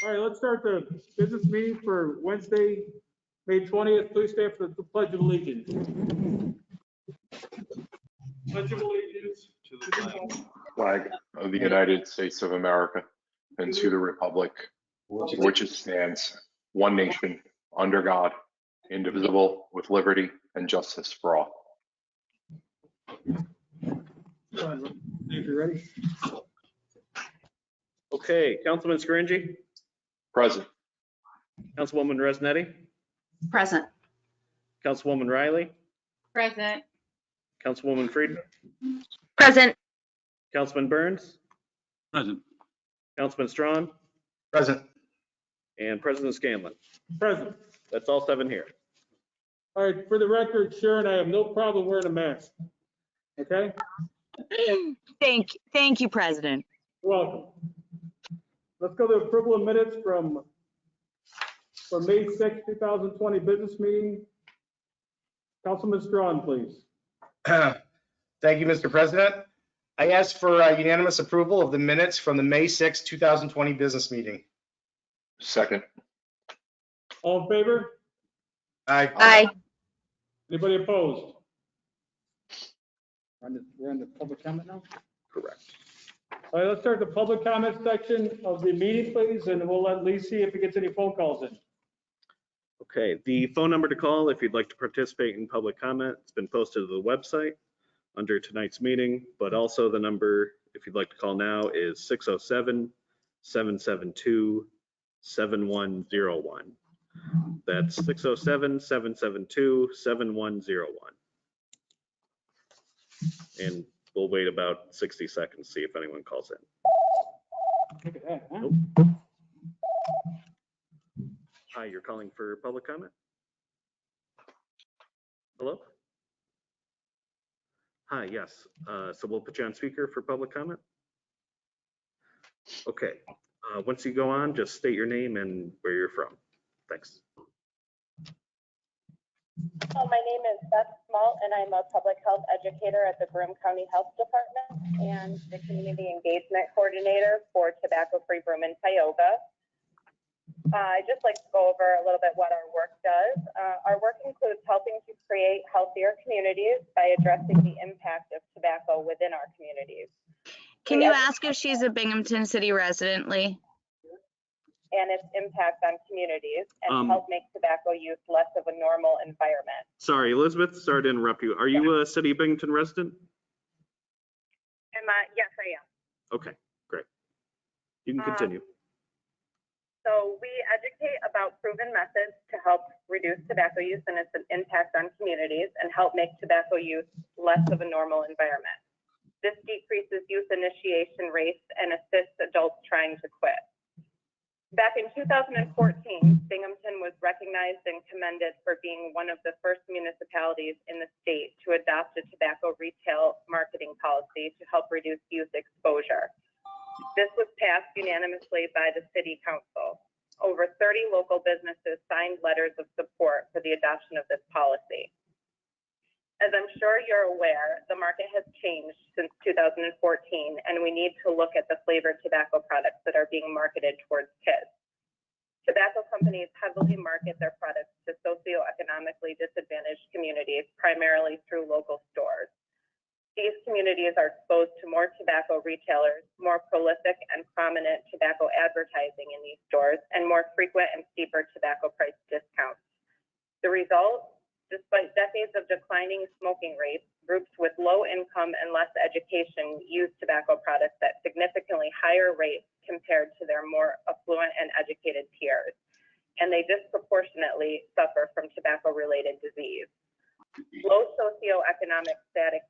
All right, let's start the business meeting for Wednesday, May 20th. Please stand for the Pledge of Allegiance. Pledge of Allegiance to the flag of the United States of America and to the republic for which it stands, one nation, under God, indivisible, with liberty and justice for all. If you're ready. Okay, Councilman Scaringi, Present. Councilwoman Resnetti, Present. Councilwoman Riley, Present. Councilwoman Friedman, Present. Councilman Burns, Present. Councilman Strawn, Present. and President Scanlon. Present. That's all 7 here. All right, for the record, Sharon, I have no problem wearing a mask. Okay? Thank you, President. You're welcome. Let's go to approval of minutes from May 6, 2020 business meeting. Councilman Strawn, please. Thank you, Mr. President. I ask for unanimous approval of the minutes from the May 6, 2020 business meeting. Second. All in favor? Aye. Aye. Anybody opposed? We're on the public comment now? Correct. All right, let's start the public comment section of the meeting, please, and we'll let Lee see if he gets any phone calls in. Okay, the phone number to call if you'd like to participate in public comment, it's been posted to the website under tonight's meeting, but also the number, if you'd like to call now, is 607-772-7101. That's 607-772-7101. And we'll wait about 60 seconds, see if anyone calls in. Look at that, huh? Hi, you're calling for public comment? Hello? Hi, yes. So we'll put you on speaker for public comment. Okay. Once you go on, just state your name and where you're from. Thanks. My name is Beth Smalt, and I'm a public health educator at the Broome County Health Department and the Community Engagement Coordinator for Tobacco-Free Broome and Tioga. I'd just like to go over a little bit what our work does. Our work includes helping to create healthier communities by addressing the impact of tobacco within our communities. Can you ask if she's a Binghamton City resident, Lee? And its impact on communities and help make tobacco use less of a normal environment. Sorry, Elizabeth, sorry to interrupt you. Are you a City of Binghamton resident? Yes, I am. Okay, great. You can continue. So we educate about proven methods to help reduce tobacco use and its impact on communities and help make tobacco use less of a normal environment. This decreases youth initiation rates and assists adults trying to quit. Back in 2014, Binghamton was recognized and commended for being one of the first municipalities in the state to adopt a tobacco retail marketing policy to help reduce youth exposure. This was passed unanimously by the City Council. Over 30 local businesses signed letters of support for the adoption of this policy. As I'm sure you're aware, the market has changed since 2014, and we need to look at the flavored tobacco products that are being marketed towards kids. Tobacco companies heavily market their products to socioeconomically disadvantaged communities, primarily through local stores. These communities are exposed to more tobacco retailers, more prolific and prominent tobacco advertising in these stores, and more frequent and steeper tobacco price discounts. The result? Despite decades of declining smoking rates, groups with low income and less education use tobacco products at significantly higher rates compared to their more affluent and educated peers, and they disproportionately suffer from tobacco-related disease. Low socioeconomic status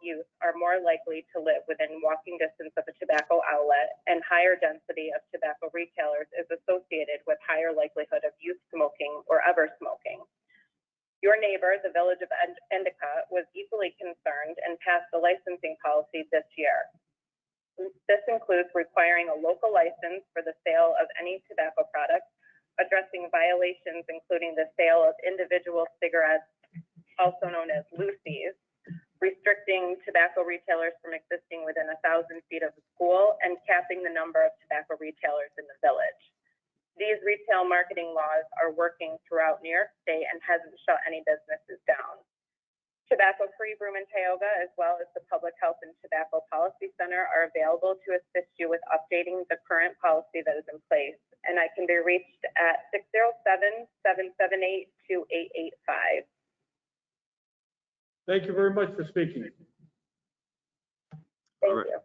youth are more likely to live within walking distance of a tobacco outlet, and higher density of tobacco retailers is associated with higher likelihood of youth smoking or ever smoking. Your neighbor, the village of Endicott, was equally concerned and passed a licensing policy this year. This includes requiring a local license for the sale of any tobacco product, addressing violations including the sale of individual cigarettes, also known as loosies, restricting tobacco retailers from existing within 1,000 feet of the school, and capping the number of tobacco retailers in the village. retail marketing laws are working throughout New York State and hasn't shut any businesses down. Tobacco-free Broome and Tioga, as well as the Public Health and Tobacco Policy Center, are available to assist you with updating the current policy that is in place, and I can be reached at 607-778-2885. Thank you very much for speaking. All Thank right. you.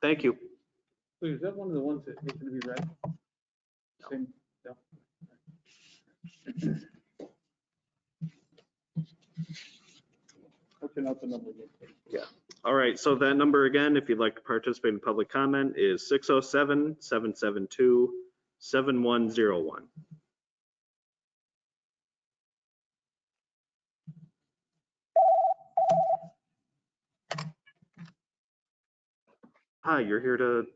Thank you. Please, is that one of the ones that needs to be read? Same, no. Looking out the number again. All right, so that number again, if you'd like to participate in public comment, is 607-772-7101. Hi, you're here to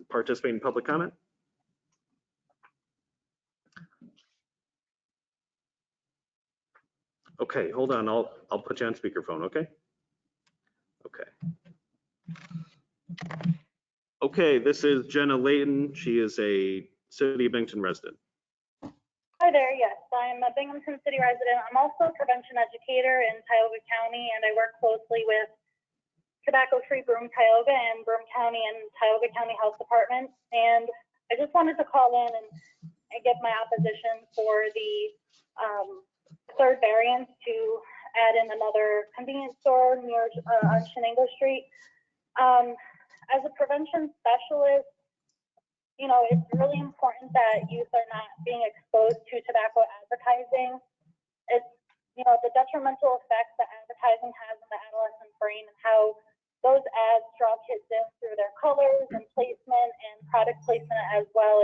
participate in public comment? Okay, hold on, I'll put you on speakerphone, okay? Okay. Okay, this is Jenna Layton. She is a City of Binghamton resident. Hi there, yes, I'm a Binghamton City resident. I'm also a prevention educator in Tioga County, and I work closely with Tobacco-free Broome, Tioga, and Broome County and Tioga County Health Department. And I just wanted to call in and give my opposition for the third variance to add in another convenience store near on Shenango Street. As a prevention specialist, you know, it's really important that youth are not being exposed to tobacco advertising. It's, you know, the detrimental effects that advertising has on the adolescent brain and how those ads draw kids in through their colors and placement and product placement as well.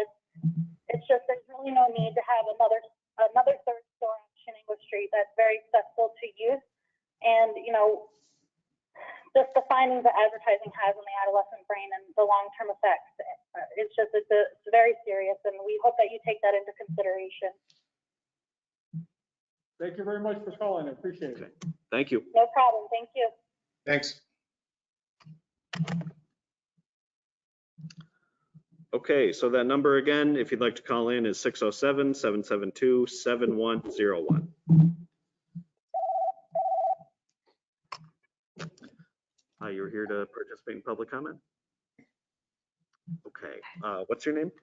It's just, there's really no need to have another third store on Shenango Street that's very accessible to youth. And, you know, just the findings that advertising has on the adolescent brain and the long-term effects, it's very serious, and we hope that you take that into consideration. Thank you very much for calling. I appreciate it. Thank you. No problem, thank you. Thanks. Okay, so that number again, if you'd like to call in, is 607-772-7101. Hi, you're here to participate in public comment? Okay, what's your name?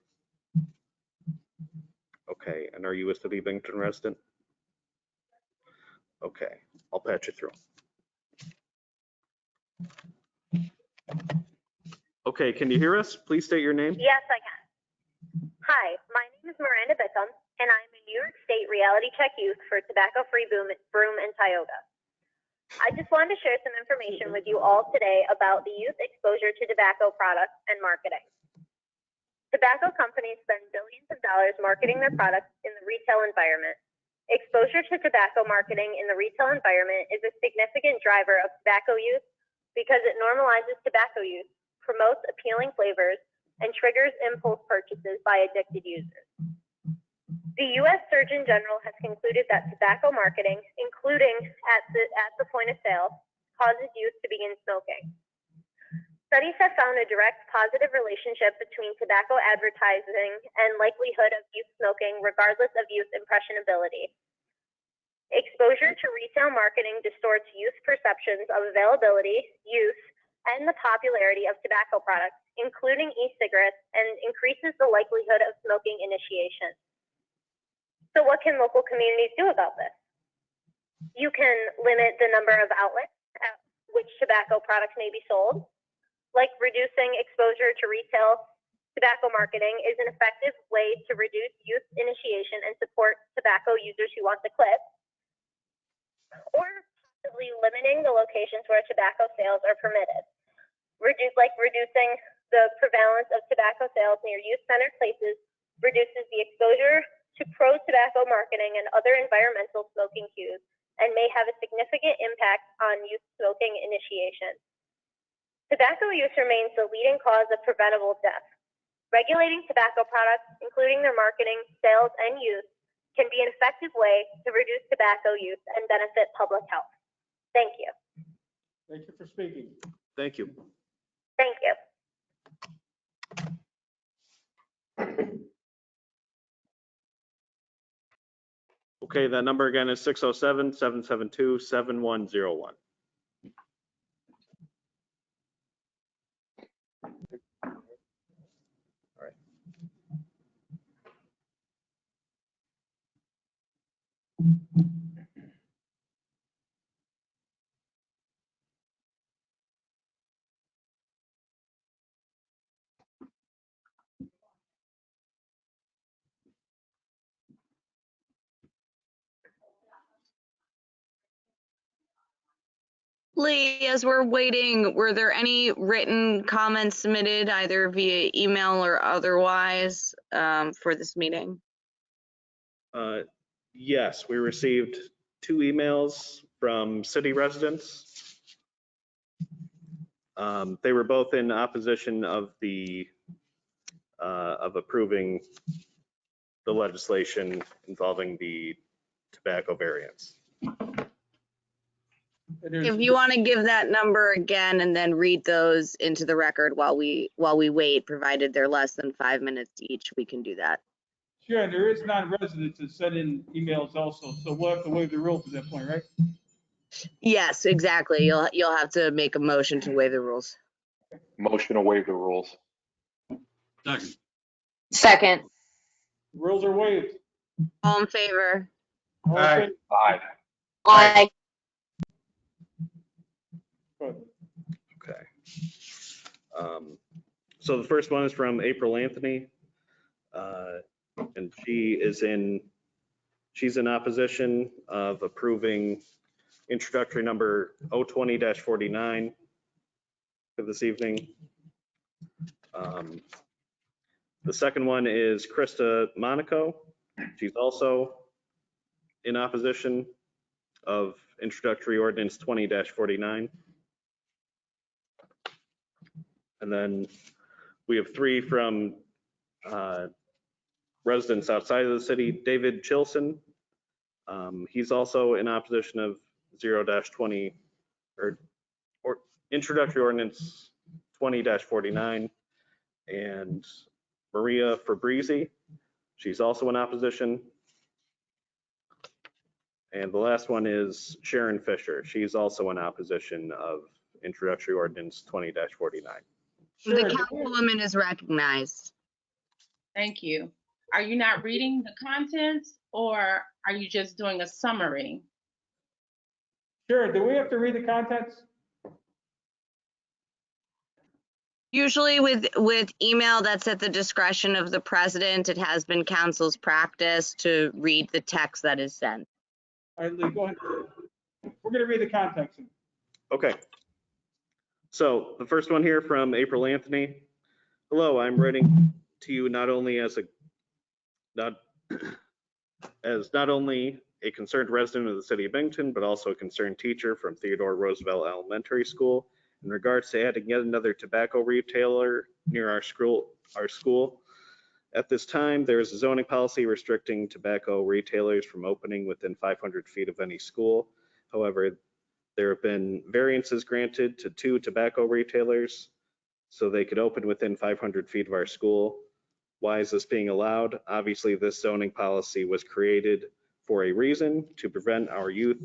Okay, and are you a City of Binghamton resident? Okay, I'll patch you through. Okay, can you hear us? Please state your name. Yes, I can. Hi, my name is Miranda Bickham, and I'm a New York State reality check youth for Tobacco-free Broome and Tioga. I just wanted to share some information with you all today about the youth exposure to tobacco products and marketing. Tobacco companies spend billions of dollars marketing their products in the retail environment. Exposure to tobacco marketing in the retail environment is a significant driver of tobacco use because it normalizes tobacco use, promotes appealing flavors, and triggers impulse purchases by addicted users. The U.S. Surgeon General has concluded that tobacco marketing, including at the point of sale, causes youth to begin smoking. Studies have found a direct positive relationship between tobacco advertising and likelihood of youth smoking, regardless of youth impressionability. Exposure to retail marketing distorts youth perceptions of availability, use, and the popularity of tobacco products, including e-cigarettes, and increases the likelihood of smoking initiation. So what can local communities do about this? You can limit the number of outlets at which tobacco products may be sold, like reducing exposure to retail tobacco marketing is an effective way to reduce youth initiation and support tobacco users who want to quit, or possibly limiting the locations where tobacco sales are permitted. Reducing the prevalence of tobacco sales near youth-centered places reduces the exposure to pro-tobacco marketing and other environmental smoking cues and may have a significant impact on youth smoking initiation. Tobacco use remains the leading cause of preventable death. Regulating tobacco products, including their marketing, sales, and use, can be an effective way to reduce tobacco use and benefit public health. Thank you. Thank you for speaking. Thank you. Thank you. Okay, that number again is 607-772-7101. Lee, as we're waiting, were there any written comments submitted either via email or otherwise for this meeting? Yes, we received 2 emails from city residents. They were both in opposition of approving the legislation involving the tobacco variants. If you want to give that number again and then read those into the record while we wait, provided they're less than 5 minutes each, we can do that. Sure, and there is non-residents that send in emails also, so we'll have to waive the rules at that point, right? Yes, exactly. You'll have to make a motion to waive the rules. Motion to waive the rules. Second. Rules are waived. All in favor? All in Aye. favor? Aye. Aye. Good. Okay. So the first one is from April Anthony. And she's in opposition of approving introductory number 020-49 for this evening. The second one is Krista Monaco. She's also in opposition of introductory ordinance 20-49. And then we have 3 from residents outside of the city. David Chilson, he's also in opposition of 0-20 or introductory ordinance 20-49. And Maria Fabrizi, she's also in opposition. And the last one is Sharon Fisher. She's also in opposition of introductory ordinance 20-49. Sure. The councilwoman is recognized. Thank you. Are you not reading the contents or are you just doing a summary? Sure, do we have to read the contents? Usually with email, that's at the discretion of the president. It has been council's practice to read the text that is sent. All right, Lee, go ahead. We're gonna read the context. Okay. So the first one here from April Anthony. Hello, I'm writing to you not only as not only a concerned resident of the city of Binghamton, but also a concerned teacher from Theodore Roosevelt Elementary School in regards to adding yet another tobacco retailer near our school. At this time, there is a zoning policy restricting tobacco retailers from opening within 500 feet of any school. However, there have been variances granted to 2 tobacco retailers so they could open within 500 feet of our school. Why is this being allowed? Obviously, this zoning policy was created for a reason, to prevent our youth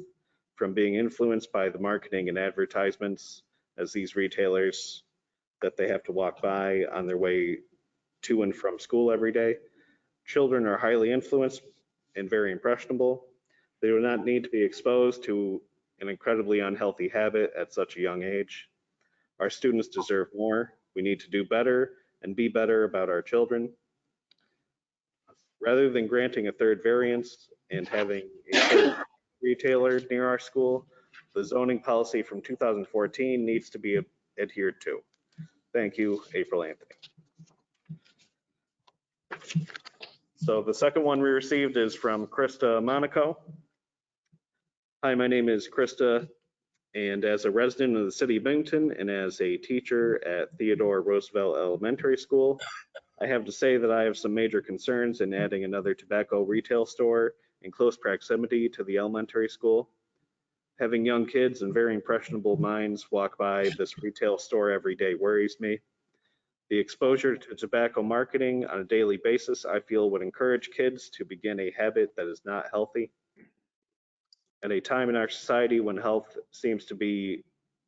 from being influenced by the marketing and advertisements as these retailers that they have to walk by on their way to and from school every day. Children are highly influenced and very impressionable. They do not need to be exposed to an incredibly unhealthy habit at such a young age. Our students deserve more. We need to do better and be better about our children. Rather than granting a third variance and having a third retailer near our school, the zoning policy from 2014 needs to be adhered to. Thank you, April Anthony. So the second one we received is from Krista Monaco. Hi, my name is Krista, and as a resident of the city of Binghamton and as a teacher at Theodore Roosevelt Elementary School, I have to say that I have some major concerns in adding another tobacco retail store in close proximity to the elementary school. Having young kids and very impressionable minds walk by this retail store every day worries me. The exposure to tobacco marketing on a daily basis, I feel, would encourage kids to begin a habit that is not healthy. At a time in our society when health seems to be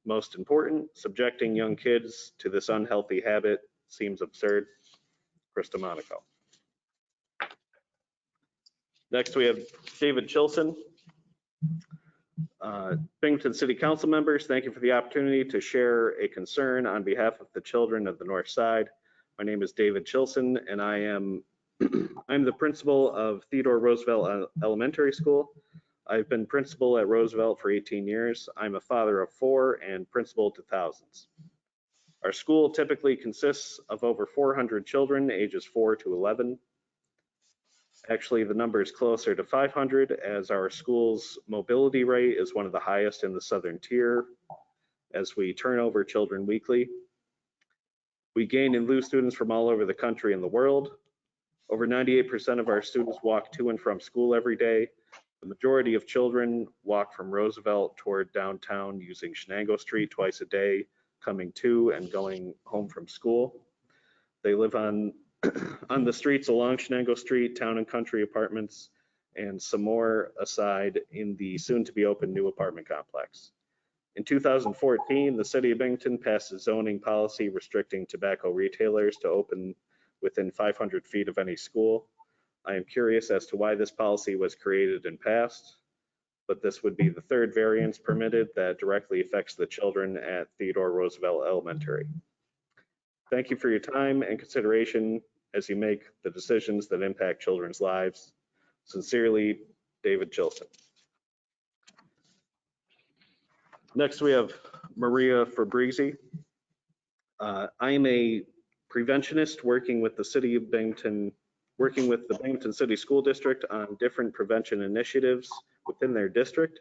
most important, subjecting young kids to this unhealthy habit seems absurd. Krista Monaco. Next, we have David Chilson. Binghamton City Council members, thank you for the opportunity to share a concern on behalf of the children of the North Side. My name is David Chilson, and I am I'm the principal of Theodore Roosevelt Elementary School. I've been principal at Roosevelt for 18 years. I'm a father of 4 and principal to thousands. Our school typically consists of over 400 children ages 4 to 11. Actually, the number is closer to 500 as our school's mobility rate is one of the highest in the southern tier as we turn over children weekly. We gain and lose students from all over the country and the world. Over 98% of our students walk to and from school every day. The majority of children walk from Roosevelt toward downtown using Shenango Street twice a day, coming to and going home from school. They live on the streets along Shenango Street, town and country apartments, and some more aside in the soon-to-be open new apartment complex. In 2014, the city of Binghamton passed a zoning policy restricting tobacco retailers to open within 500 feet of any school. I am curious as to why this policy was created and passed, but this would be the third variance permitted that directly affects the children at Theodore Roosevelt Elementary. Thank you for your time and consideration as you make the decisions that impact children's lives. Sincerely, David Chilson. Next, we have Maria Fabrizi. I am a preventionist working with the city of Binghamton, working with the Binghamton City School District on different prevention initiatives within their district.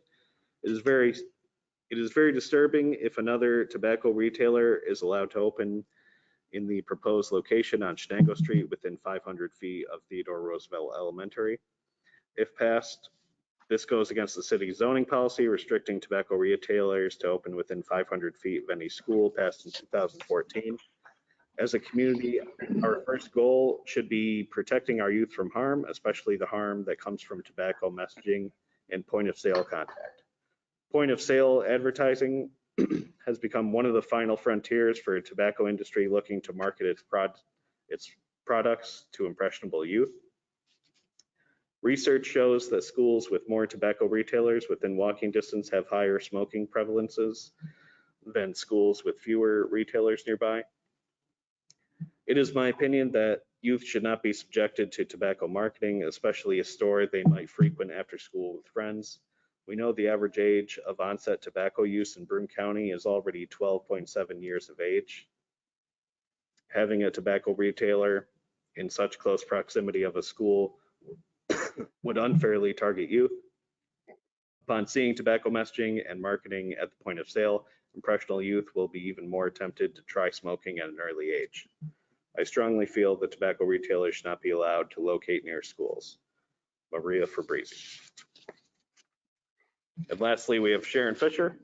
It is very disturbing if another tobacco retailer is allowed to open in the proposed location on Shenango Street within 500 feet of Theodore Roosevelt Elementary. If passed, this goes against the city's zoning policy restricting tobacco retailers to open within 500 feet of any school passed in 2014. As a community, our first goal should be protecting our youth from harm, especially the harm that comes from tobacco messaging and point of sale contact. Point of sale advertising has become one of the final frontiers for a tobacco industry looking to market its products to impressionable youth. Research shows that schools with more tobacco retailers within walking distance have higher smoking prevalences than schools with fewer retailers nearby. It is my opinion that youth should not be subjected to tobacco marketing, especially a store they might frequent after school with friends. We know the average age of onset tobacco use in Broome County is already 12.7 years of age. Having a tobacco retailer in such close proximity of a school would unfairly target youth. Upon seeing tobacco messaging and marketing at the point of sale, impressionable youth will be even more tempted to try smoking at an early age. I strongly feel that tobacco retailers should not be allowed to locate near schools. Maria Fabrizi. And lastly, we have Sharon Fisher.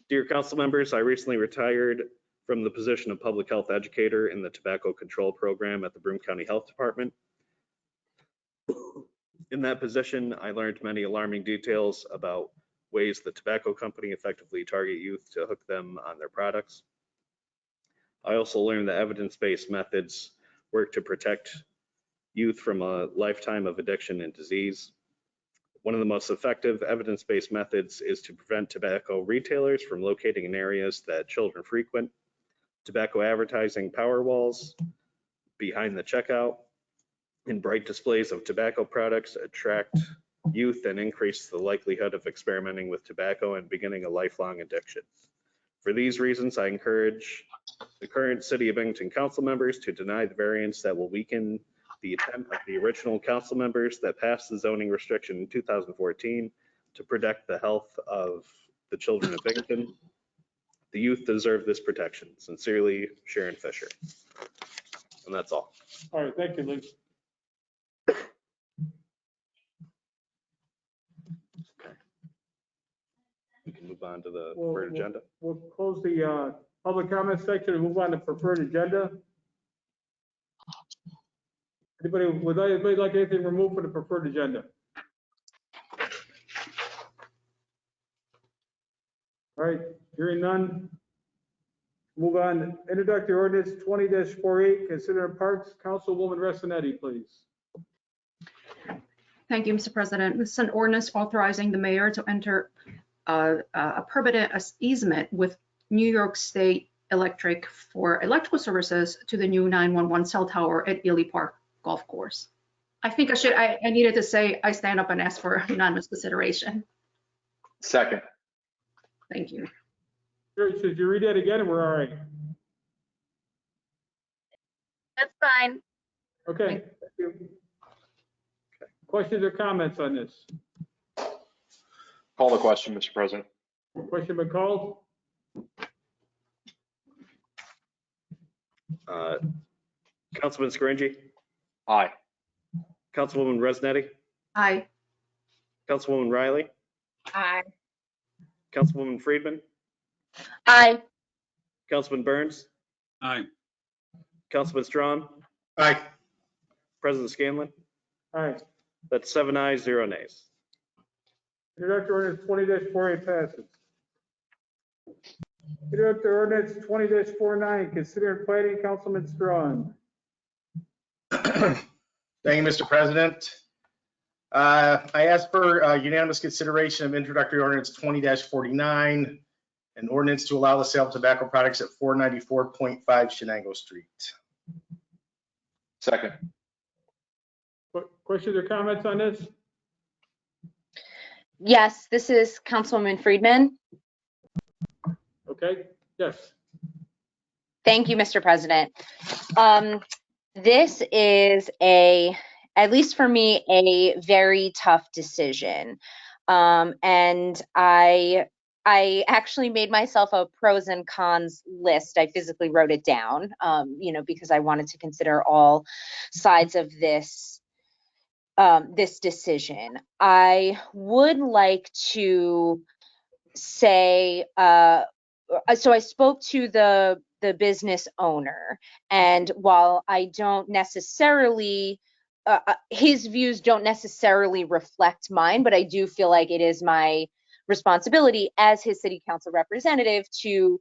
Dear council members, I recently retired from the position of public health educator in the tobacco control program at the Broome County Health Department. In that position, I learned many alarming details about ways the tobacco company effectively target youth to hook them on their products. I also learned that evidence-based methods work to protect youth from a lifetime of addiction and disease. One of the most effective evidence-based methods is to prevent tobacco retailers from locating in areas that children frequent. Tobacco advertising power walls behind the checkout and bright displays of tobacco products attract youth and increase the likelihood of experimenting with tobacco and beginning a lifelong addiction. For these reasons, I encourage the current City of Binghamton council members to deny the variance that will weaken the attempt of the original council members that passed the zoning restriction in 2014 to protect the health of the children of Binghamton. The youth deserve this protection. Sincerely, Sharon Fisher. And that's all. All right, thank you, Lee. We can move on to the We'll- preferred agenda. We'll close the public comment section and move on to preferred agenda. Would anybody like anything removed for the preferred agenda? All right, hearing none. Move on. Introductory ordinance 20-48, consider parks. Councilwoman Restinetti, please. Thank you, Mr. President. This is an ordinance authorizing the mayor to enter a permanent easement with New York State Electric for electrical services to the new 911 cell tower at Ely Park Golf Course. I think I needed to say I stand up and ask for unanimous consideration. Second. Thank you. Sure, should you read that again, and we're all right? That's fine. Okay, thank you. Questions or comments on this? Call the question, Mr. President. Question been called? Councilman Scaringi, Aye. Councilwoman Resnetti, Aye. Councilwoman Riley, Aye. Councilwoman Friedman, Aye. Councilman Burns, Aye. Councilman Strawn, Aye. President Scanlon. Aye. That's 7 ayes, 0 nays. Introductory ordinance 20-48 passes. Introductory ordinance 20-49, consider planning. Councilman Strawn. Thank you, Mr. President. I ask for unanimous consideration of introductory ordinance 20-49, an ordinance to allow the sale of tobacco products at 494.5 Shenango Street. Second. Questions or comments on this? Yes, this is Councilwoman Friedman. Okay, yes. Thank you, Mr. President. This is at least for me, a very tough decision. And I actually made myself a pros and cons list. I physically wrote it down, because I wanted to consider all sides of this decision. I would like to say, so I spoke to the business owner, and while I don't necessarily, his views don't necessarily reflect mine, but I do feel like it is my responsibility as his city council representative to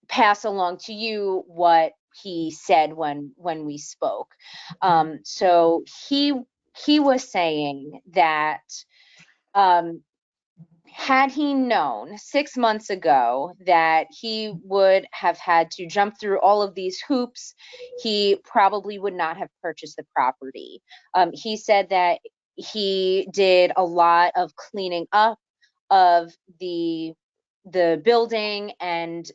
pass along to you what he said when we spoke. So he was saying that had he known 6 months ago that he would have had to jump through all of these hoops, he probably would not have purchased the property. He said that he did a lot of cleaning up of the building and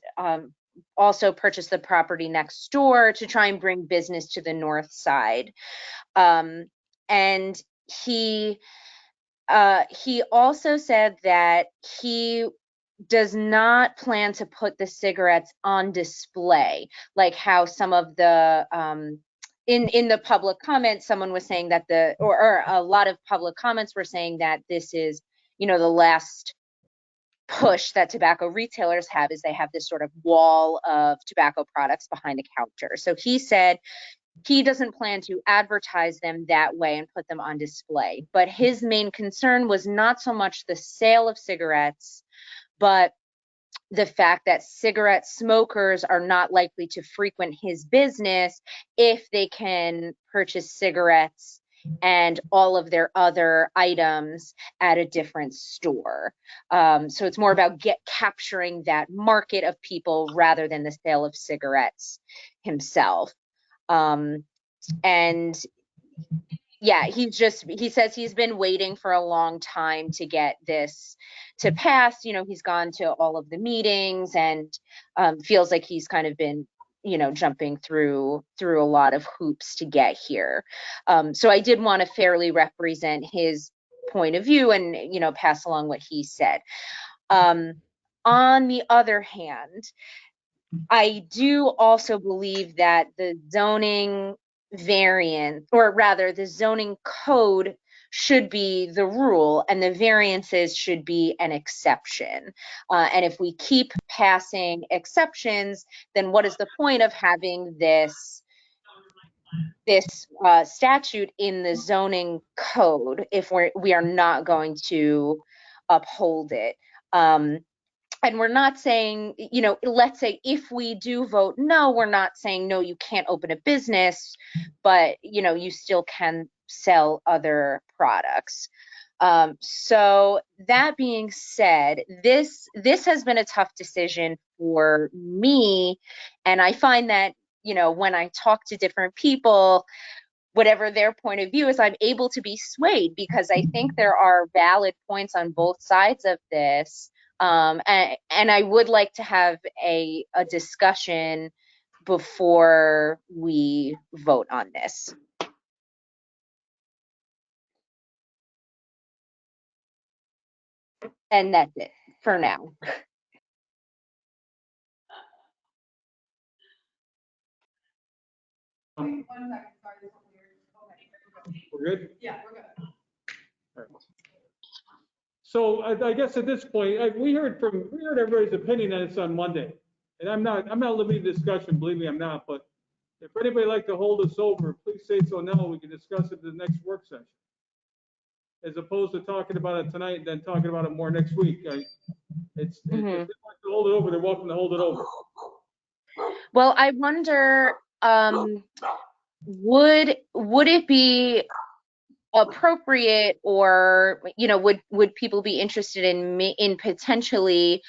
also purchased the property next door to try and bring business to the north side. And he also said that he does not plan to put the cigarettes on display, like how some of the in the public comments, someone was saying that or a lot of public comments were saying that this is, the last push that tobacco retailers have, is they have this sort of wall of tobacco products behind the counter. So he said he doesn't plan to advertise them that way and put them on display. But his main concern was not so much the sale of cigarettes, but the fact that cigarette smokers are not likely to frequent his business if they can purchase cigarettes and all of their other items at a different store. So it's more about capturing that market of people rather than the sale of cigarettes himself. And yeah, he says he's been waiting for a long time to get this to pass. He's gone to all of the meetings and feels like he's kind of been, jumping through a lot of hoops to get here. So I did want to fairly represent his point of view and, pass along what he said. On the other hand, I do also believe that the zoning variant, or rather the zoning code, should be the rule and the variances should be an exception. And if we keep passing exceptions, then what is the point of having this statute in the zoning code if we are not going to uphold it. And we're not saying, you know, let's say if we do vote no, we're not saying no, you can't open a business, but you know, you still can sell other products. So that being said, this has been a tough decision for me, and I find that, you know, when I talk to different people, whatever their point of view is, I'm able to be swayed because I think there are valid points on both sides of this. And I would like to have a discussion before we vote on this. And that's it for now. We're good? Yeah, we're good. So I guess at this point, we heard everybody's opinion on this on Monday. And I'm not limiting the discussion, believe me, I'm not, but if anybody would like to hold us over, please say so now, we can discuss it in the next work session. As opposed to talking about it tonight and then talking about it more next week. If they want to hold it over, they're welcome to hold it over. Well, I wonder, would it be appropriate, or, you know, would people be interested in potentially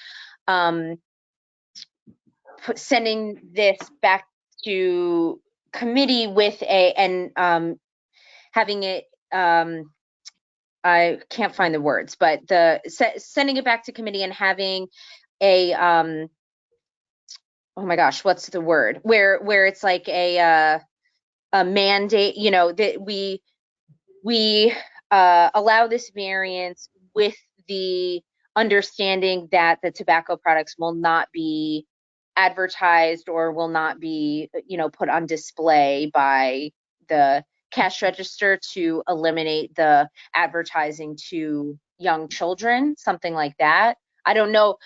sending this back to committee with having it, I can't find the words, but sending it back to committee and having a oh my gosh, what's the word? Where it's like a mandate, you know, that we allow this variance with the understanding that the tobacco products will not be advertised or will not be, you know, put on display by the cash register to eliminate the advertising to young children, something like that. I don't know.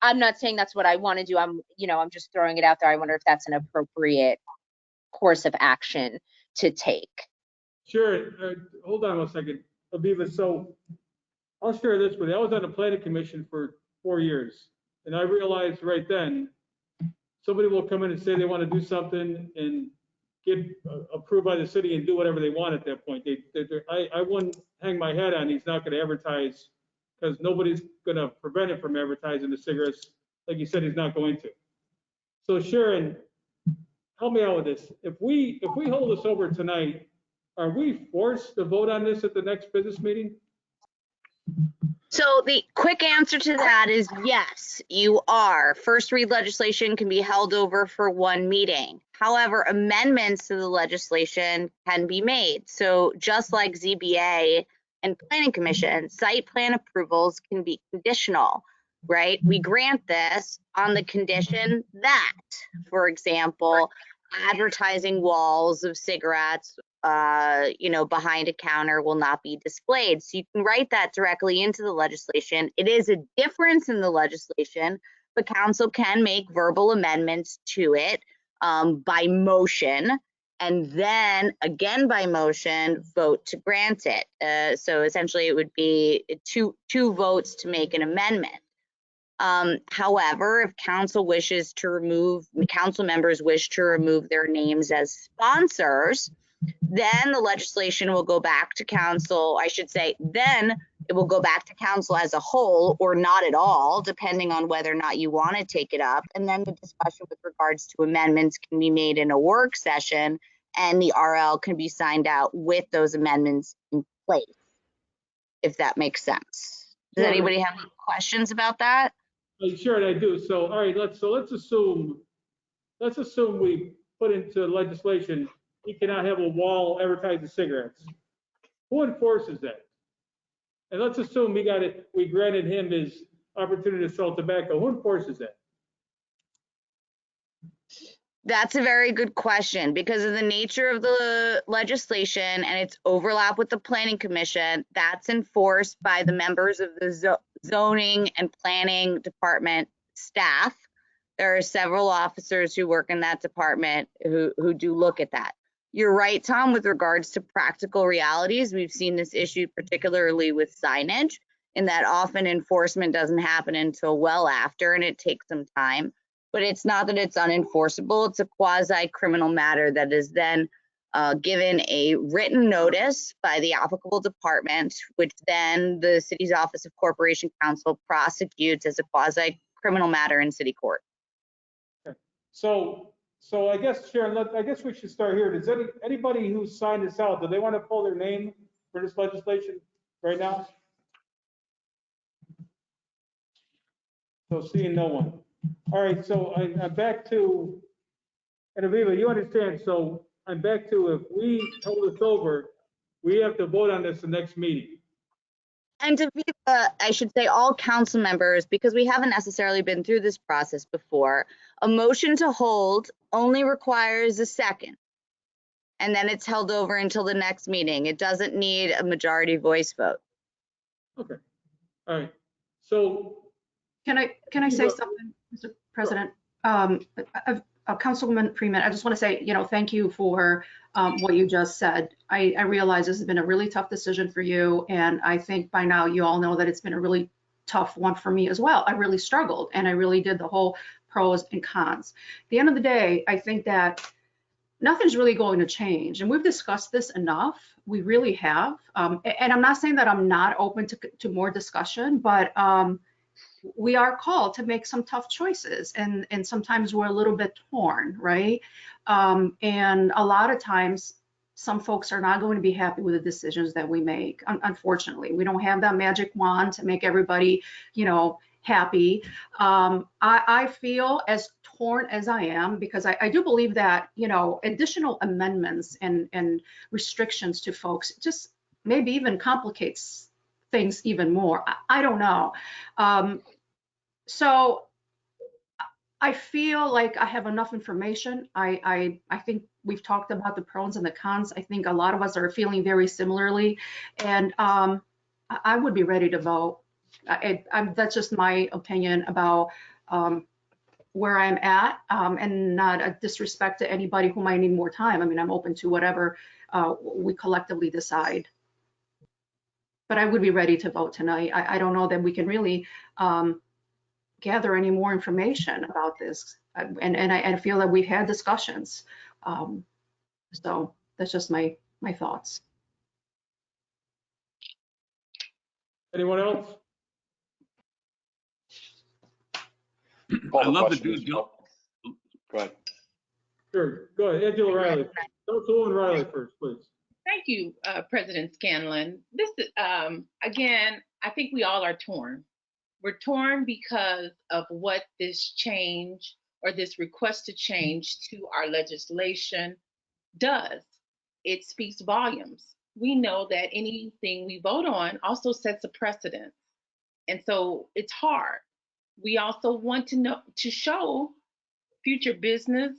I'm not saying that's what I want to do. I'm just throwing it out there. I wonder if that's an appropriate course of action to take. Sure. Hold on one second, Aviva. So I'll share this with you. I was on the planning commission for 4 years, and I realized right then, somebody will come in and say they want to do something and get approved by the city and do whatever they want at that point. I wouldn't hang my head on he's not going to advertise, because nobody's going to prevent him from advertising the cigarettes. Like you said, he's not going to. So Sharon, help me out with this. If we hold this over tonight, are we forced to vote on this at the next business meeting? So the quick answer to that is yes, you are. First read legislation can be held over for one meeting. However, amendments to the legislation can be made. So just like ZBA and Planning Commission, site plan approvals can be conditional, right? We grant this on the condition that, for example, advertising walls of cigarettes behind a counter will not be displayed. So you can write that directly into the legislation. It is a difference in the legislation, but council can make verbal amendments to it by motion, and then again by motion vote to grant it. So essentially it would be two votes to make an amendment. However, if council members wish to remove their names as sponsors, then the legislation will go back to council. I should say, then it will go back to council as a whole, or not at all, depending on whether or not you want to take it up. And then the discussion with regards to amendments can be made in a work session, and the RL can be signed out with those amendments in place, if that makes sense. Does anybody have any questions about that? Sure, I do. So, all right, let's assume we put into legislation he cannot have a wall advertising cigarettes. Who enforces that? And let's assume we granted him his opportunity to sell tobacco. Who enforces that? That's a very good question. Because of the nature of the legislation and its overlap with the Planning Commission, that's enforced by the members of the zoning and planning department staff. There are several officers who work in that department who do look at that. You're right, Tom, with regards to practical realities. We've seen this issue particularly with signage. in that often enforcement doesn't happen until well after, and it takes some time. But it's not that it's unenforceable. It's a quasi-criminal matter that is then given a written notice by the applicable department, which then the city's Office of Corporation Counsel prosecutes as a quasi-criminal matter in city court. So I guess, Sharon, I guess we should start here. Does anybody who signed this out, do they want to pull their name for this legislation right now? So seeing no one. All right, so I'm back to, and Aviva, you understand, so I'm back to, if we hold this over, we have to vote on this the next meeting. And to be, I should say all council members, because we haven't necessarily been through this process before, a motion to hold only requires a second. And then it's held over until the next meeting. It doesn't need a majority voice vote. Okay, all right. So Can I say something, Mr. President? Councilwoman Freeman, I just want to say, thank you for what you just said. I realize this has been a really tough decision for you, and I think by now you all know that it's been a really tough one for me as well. I really struggled, and I really did the whole pros and cons. At the end of the day, I think that nothing's really going to change, and we've discussed this enough. We really have, and I'm not saying that I'm not open to more discussion, but we are called to make some tough choices, and sometimes we're a little bit torn, right? And a lot of times some folks are not going to be happy with the decisions that we make. Unfortunately, we don't have that magic wand to make everybody, happy. I feel as torn as I am, because I do believe that, additional amendments and restrictions to folks just maybe even complicates things even more. I don't know. So I feel like I have enough information. I think we've talked about the pros and the cons. I think a lot of us are feeling very similarly, and I would be ready to vote. That's just my opinion about where I'm at, and not a disrespect to anybody who might need more time. I mean, I'm open to whatever we collectively decide. But I would be ready to vote tonight. I don't know that we can really gather any more information about this, and I feel that we've had discussions. So that's just my thoughts. anyone else? Call I love the question. due Go ahead. Sure, go ahead, Angela Riley. Councilwoman Riley first, please. Thank you, President Scanlon. This is, again, I think we all are torn. We're torn because of what this change or this request to change to our legislation does. It speaks volumes. We know that anything we vote on also sets a precedent. And so it's hard. We also want to show future business,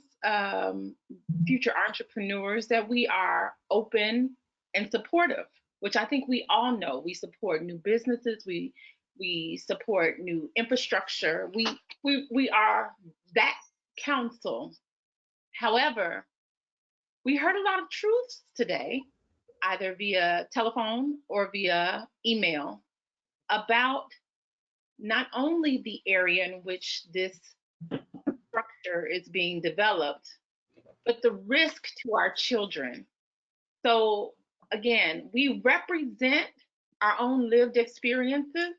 future entrepreneurs that we are open and supportive, which I think we all know. We support new businesses. We support new infrastructure. We are that council. However, we heard a lot of truths today, either via telephone or via email, about not only the area in which this structure is being developed, but the risk to our children. So again, we represent our own lived experiences,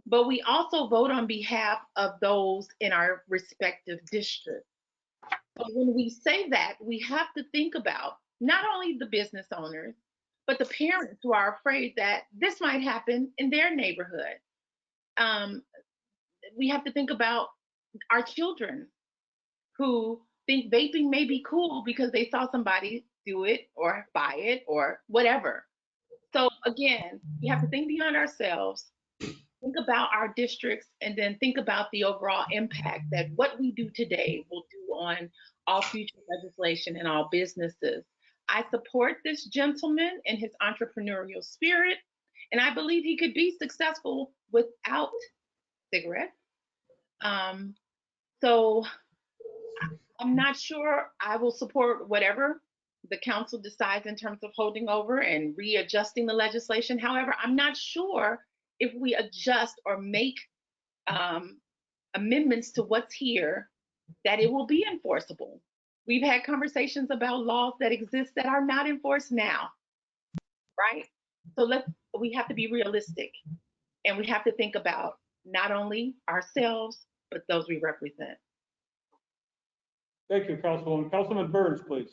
but we also vote on behalf of those in our respective districts. So when we say that, we have to think about not only the business owners, but the parents who are afraid that this might happen in their neighborhood. We have to think about our children who think vaping may be cool because they saw somebody do it or buy it or whatever. So again, we have to think beyond ourselves, think about our districts, and then think about the overall impact that what we do today will do on all future legislation and all businesses. I support this gentleman and his entrepreneurial spirit, and I believe he could be successful without cigarettes. So I'm not sure I will support whatever the council decides in terms of holding over and readjusting the legislation. However, I'm not sure if we adjust or make amendments to what's here, that it will be enforceable. We've had conversations about laws that exist that are not enforced now, right? So we have to be realistic, and we have to think about not only ourselves, but those we represent. Thank you, Councilwoman. Councilman Burns, please.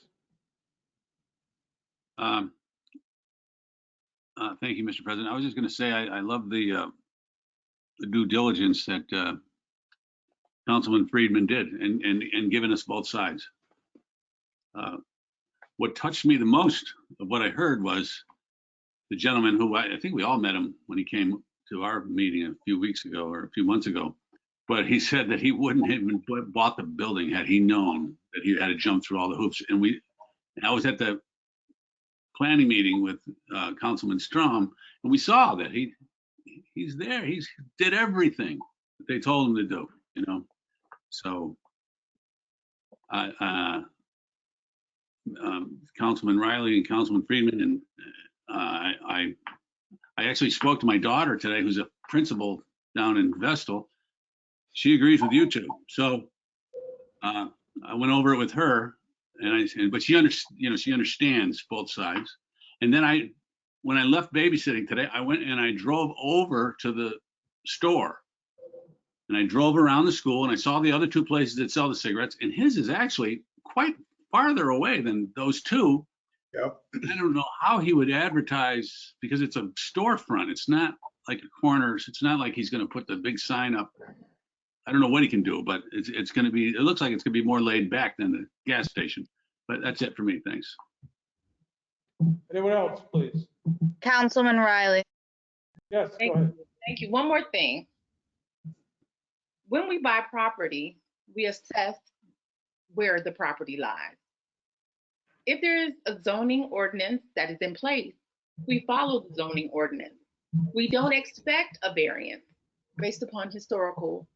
Thank you, Mr. President. I was just going to say I love the due diligence that Councilman Friedman did and giving us both sides. What touched me the most of what I heard was the gentleman who I think we all met him when he came to our meeting a few weeks ago or a few months ago. But he said that he wouldn't have even bought the building had he known that he had to jump through all the hoops. And I was at the planning meeting with Councilman Strom, and we saw that he's there. He's did everything that they told him to do, you know. So Councilman Riley and Councilman Friedman, and I actually spoke to my daughter today, who's a principal down in Vestal. She agrees with you two. So I went over it with her, but she understands both sides. And then when I left babysitting today, I went and I drove over to the store, and I drove around the school, and I saw the other two places that sell the cigarettes, and his is actually quite farther away than those two. Yep. I don't know how he would advertise, because it's a storefront. It's not like a corner. It's not like he's going to put the big sign up. I don't know what he can do, but it's going to be, it looks like it's going to be more laid back than the gas station. But that's it for me. Thanks. Anyone else, please? Councilman Riley. Yes, go Thank ahead. Thank you. One more thing. When we buy property, we assess where the property lies. If there is a zoning ordinance that is in place, we follow the zoning ordinance. We don't expect a variance based upon historical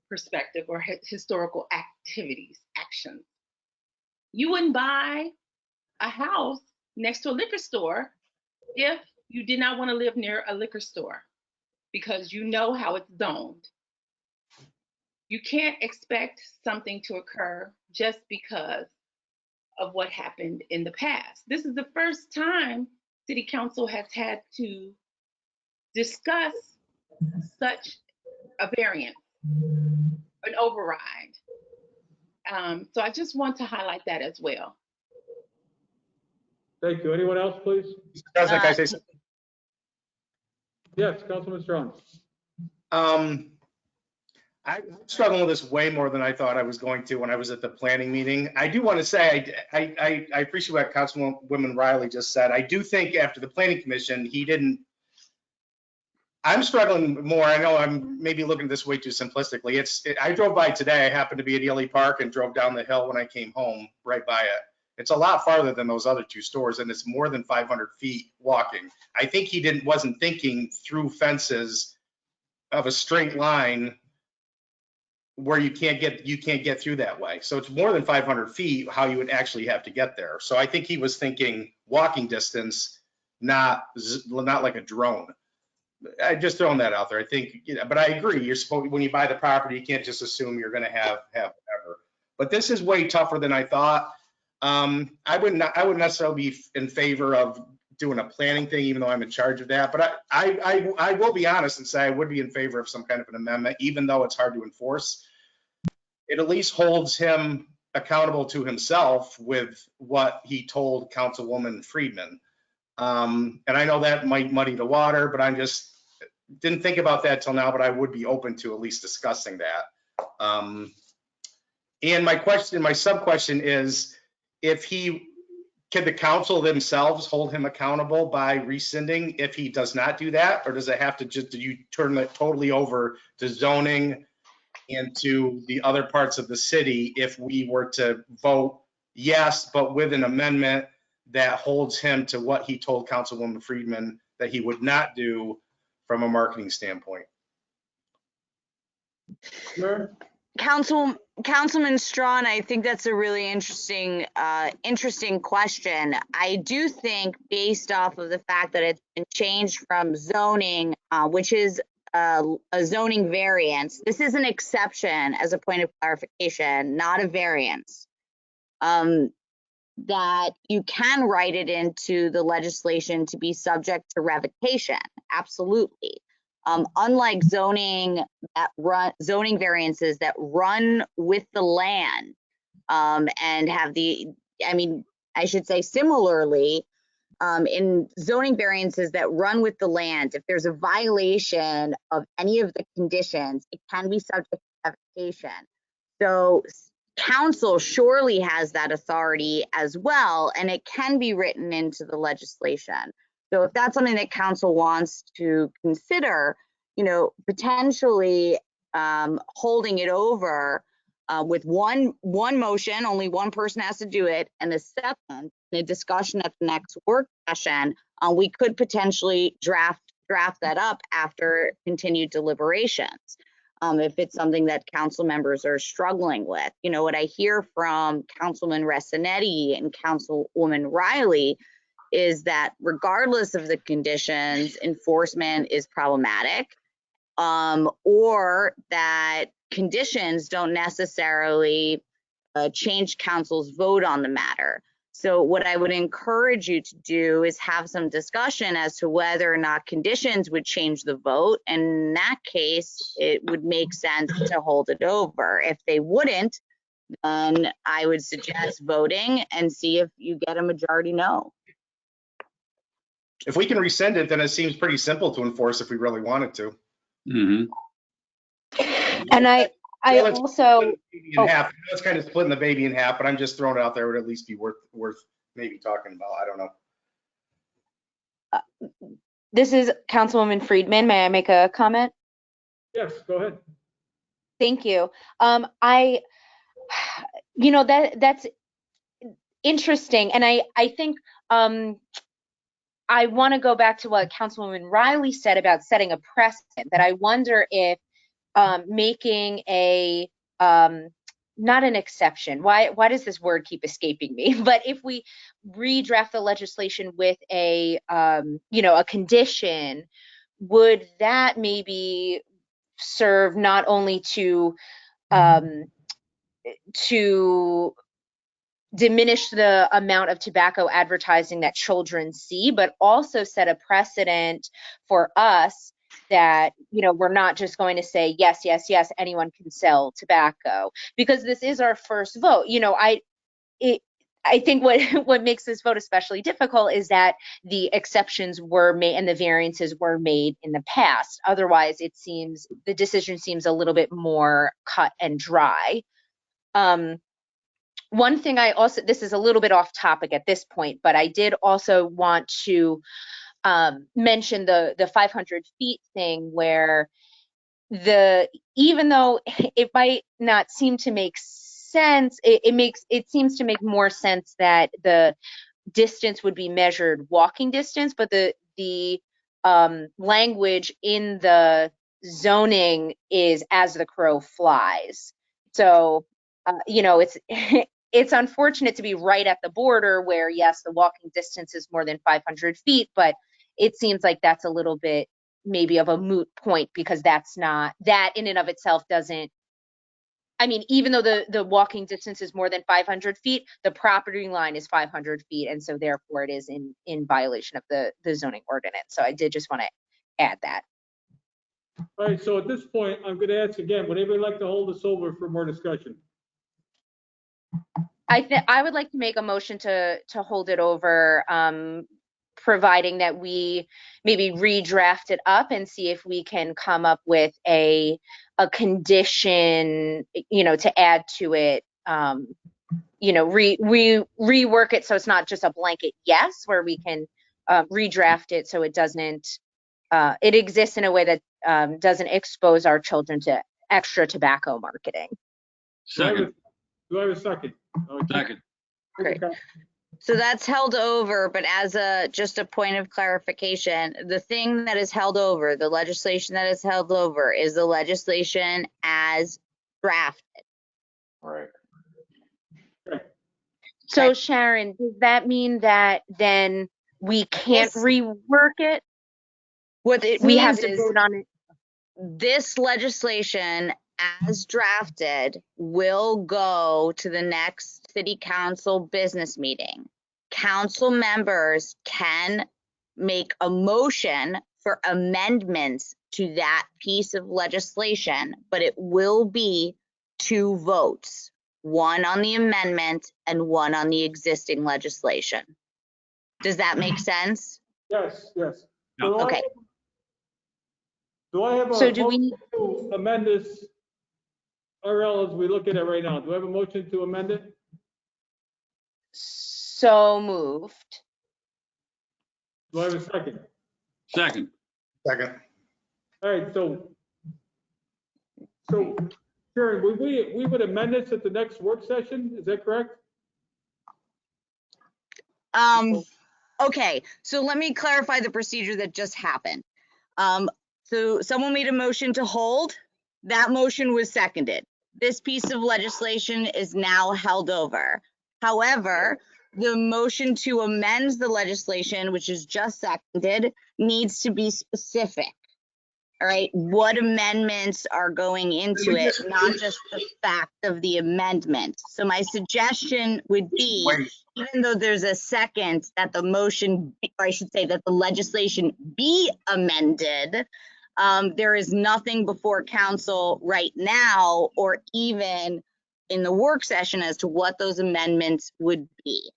perspective or historical activities, actions. You wouldn't buy a house next to a liquor store if you did not want to live near a liquor store, because you know how it's zoned. You can't expect something to occur just because of what happened in the past. This is the first time City Council has had to discuss such a variance, an override. So I just want to highlight that as well. Thank you. Anyone else, please? Mr. President, can I say something? Yes, Councilman Strong. I'm struggling with this way more than I thought I was going to when I was at the planning meeting. I do want to say, I appreciate what Councilwoman Riley just said. I do think after the planning commission, I'm struggling more. I know I'm maybe looking at this way too simplistically. I drove by today. I happened to be at Ely Park and drove down the hill when I came home, right by it. It's a lot farther than those other two stores, and it's more than 500 feet walking. I think he wasn't thinking through fences of a straight line where you can't get through that way. So it's more than 500 feet how you would actually have to get there. So I think he was thinking walking distance, not like a drone. I just throwing that out there. I think, but I agree. You're supposed, when you buy the property, you can't just assume you're going to have whatever. But this is way tougher than I thought. I wouldn't necessarily be in favor of doing a planning thing, even though I'm in charge of that. But I will be honest and say I would be in favor of some kind of an amendment, even though it's hard to enforce. It at least holds him accountable to himself with what he told Councilwoman Friedman. And I know that might muddy the water, but I just didn't think about that till now, but I would be open to at least discussing that. And my sub question is, can the council themselves hold him accountable by rescinding if he does not do that? Or does it have to do you turn it totally over to zoning and to the other parts of the city if we were to vote yes, but with an amendment that holds him to what he told Councilwoman Friedman that he would not do from a marketing standpoint? Sure. Councilman Strawn, I think that's a really interesting question. I do think, based off of the fact that it's been changed from zoning, which is a zoning variance. This is an exception, as a point of clarification, not a variance. That you can write it into the legislation to be subject to revocation. Absolutely. Unlike zoning variances that run with the land, and have I should say similarly, in zoning variances that run with the land, if there's a violation of any of the conditions, it can be subject to revocation. So council surely has that authority as well, and it can be written into the legislation. So if that's something that council wants to consider, potentially holding it over with one motion, only one person has to do it, and a second, in a discussion at the next work session, we could potentially draft that up after continued deliberations. If it's something that council members are struggling with. What I hear from Councilman Ressinetti and Councilwoman Riley is that regardless of the conditions, enforcement is problematic, or that conditions don't necessarily change council's vote on the matter. So what I would encourage you to do is have some discussion as to whether or not conditions would change the vote. And in that case, it would make sense to hold it over. If they wouldn't, then I would suggest voting and see if you get a majority no. If we can rescind it, then it seems pretty simple to enforce if we really wanted to. And I Well, also, it's kind of splitting the baby in half, but I'm just throwing it out there. Would at least be worth maybe talking about. I don't know. This is Councilwoman Friedman. May I make a comment? Yes, go ahead. Thank you. That's interesting. And I think I want to go back to what Councilwoman Riley said about setting a precedent, that I wonder if making a, not an exception, why does this word keep escaping me? But if we redraft the legislation with a condition, would that maybe serve not only to diminish the amount of tobacco advertising that children see, but also set a precedent for us that, we're not just going to say, yes, yes, yes, anyone can sell tobacco, because this is our first vote. I think what makes this vote especially difficult is that the exceptions were made and the variances were made in the past. Otherwise, the decision seems a little bit more cut and dry. One thing this is a little bit off topic at this point, but I did also want to mention the 500 feet thing, where even though it might not seem to make sense, it seems to make more sense that the distance would be measured walking distance, but the language in the zoning is as the crow flies. So it's unfortunate to be right at the border where, yes, the walking distance is more than 500 feet, but it seems like that's a little bit maybe of a moot point, because that in and of itself doesn't, even though the walking distance is more than 500 feet, the property line is 500 feet. And so therefore it is in violation of the zoning ordinance. So I did just want to add that. All right, so at this point, I'm going to ask again, would anybody like to hold this over for more discussion? I would like to make a motion to hold it over, providing that we maybe redraft it up and see if we can come up with a condition, to add to it, rework it so it's not just a blanket yes, where we can redraft it so it exists in a way that doesn't expose our children to extra tobacco marketing. Second. Do I have a second? Second. Great. So that's held over, but as just a point of clarification, the thing that is held over, the legislation that is held over, is the legislation as drafted. Right. So Sharon, does that mean that then we can't Yes. rework it? What it We have means to is vote on it. this legislation as drafted will go to the next city council business meeting. Council members can make a motion for amendments to that piece of legislation, but it will be 2 votes, one on the amendment and one on the existing legislation. Does that make sense? Yes, yes. Yeah. So Okay. Do I have a So do we motion to amend this RL as we look at it right now? Do I have a motion to amend it? So moved. Do I have a second? Second. Second. All right, so Sharon, we would amend this at the next work session, is that correct? Okay, so let me clarify the procedure that just happened. So someone made a motion to hold, that motion was seconded. This piece of legislation is now held over. However, the motion to amend the legislation, which is just seconded, needs to be specific. All right, what amendments are going into it, not just the fact of the amendment. So my suggestion would be, even though there's a second, that the motion, or I should say that the legislation be amended, there is nothing before council right now or even in the work session as to what those amendments would be.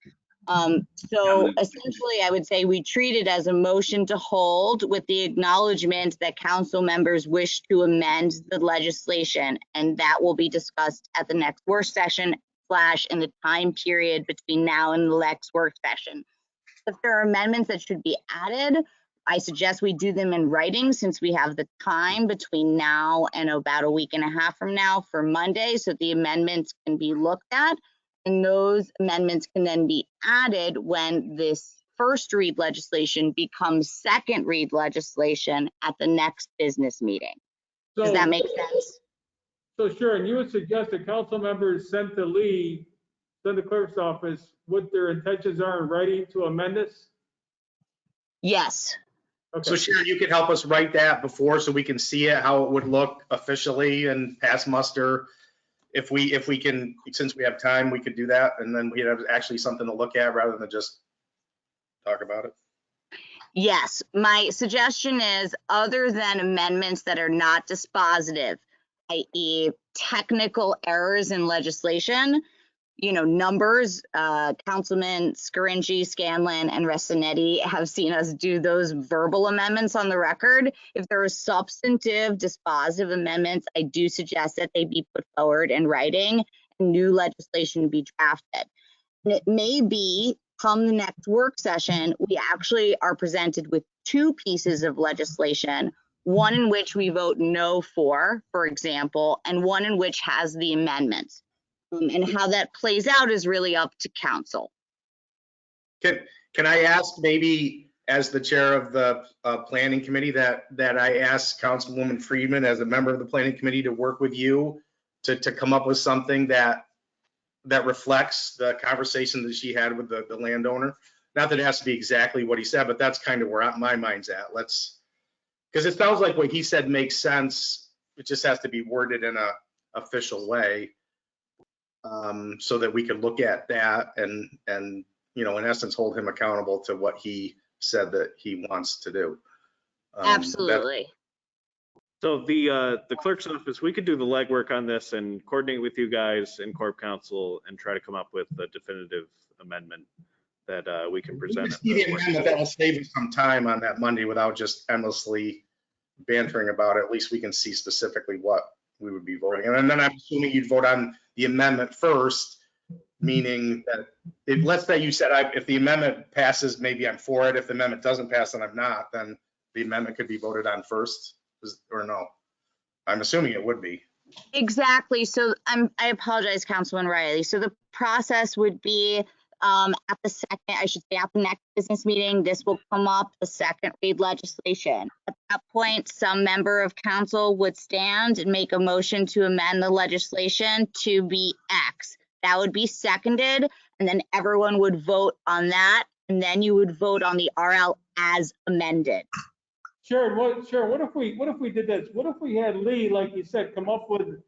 So essentially, I would say we treat it as a motion to hold with the acknowledgement that council members wish to amend the legislation, and that will be discussed at the next work session / in the time period between now and the next work session. If there are amendments that should be added, I suggest we do them in writing since we have the time between now and about a week and a half from now for Monday, so the amendments can be looked at. And those amendments can then be added when this first read legislation becomes second read legislation at the next business meeting. Does that make sense? So Sharon, you would suggest that council members send to Lee, send the clerk's office, what their intentions are in writing to amend this? Yes. Okay. So Sharon, you could help us write that before so we can see it, how it would look officially and pass muster. If we can, since we have time, we could do that, and then we'd have actually something to look at rather than just talk about it. Yes, my suggestion is, other than amendments that are not dispositive, i.e. technical errors in legislation, you know, numbers, Councilman Scarinci, Scanlon, and Restinetti have seen us do those verbal amendments on the record. If there are substantive dispositive amendments, I do suggest that they be put forward in writing and new legislation be drafted. And it may be, come the next work session, we actually are presented with 2 pieces of legislation, one in which we vote no for example, and one in which has the amendments. And how that plays out is really up to council. Can I ask, maybe as the chair of the planning committee, that I ask Councilwoman Friedman as a member of the planning committee to work with you to come up with something that reflects the conversation that she had with the landowner? Not that it has to be exactly what he said, but that's kind of where my mind's at. Because it sounds like what he said makes sense. It just has to be worded in a official way. So that we can look at that and you know, in essence, hold him accountable to what he said that he wants to do. Absolutely. So the clerk's office, we could do the legwork on this and coordinate with you guys in Corp Council and try to come up with a definitive amendment that we can present. That'll save us some time on that Monday without just endlessly bantering about it. At least we can see specifically what we would be voting. And then I'm assuming you'd vote on the amendment first, meaning that let's say you said if the amendment passes, maybe I'm for it. If the amendment doesn't pass and I'm not, then the amendment could be voted on first, or no? I'm assuming it would be. Exactly. So I apologize, Councilman Riley. So the process would be At the second, I should say at the next business meeting, this will come up, the second read legislation. At that point, some member of council would stand and make a motion to amend the legislation to be X. That would be seconded, and then everyone would vote on that, and then you would vote on the RL as amended. Sharon, what if we did this? What if we had Lee, like you said, come up with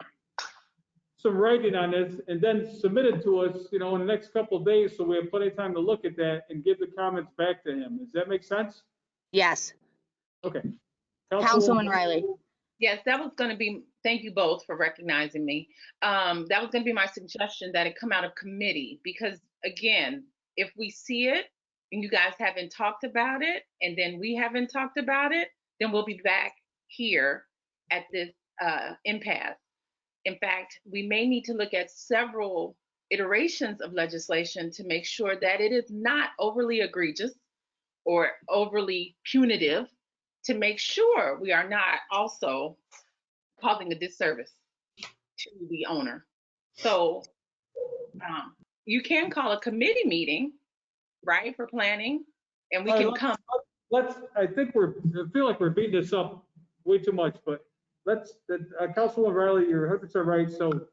some writing on this and then submit it to us, in the next couple of days, so we have plenty of time to look at that and give the comments back to him. Does that make sense? Yes. Okay. Councilman Riley. Yes, that was going to be, thank you both for recognizing me. That was going to be my suggestion, that it come out of committee, because again, if we see it and you guys haven't talked about it and then we haven't talked about it, then we'll be back here at this impasse. In fact, we may need to look at several iterations of legislation to make sure that it is not overly egregious or overly punitive, to make sure we are not also causing a disservice to the owner. So you can call a committee meeting, right, for planning, and we can come. I feel like we're beating this up way too much, but Councilwoman Riley, you're 100% right. So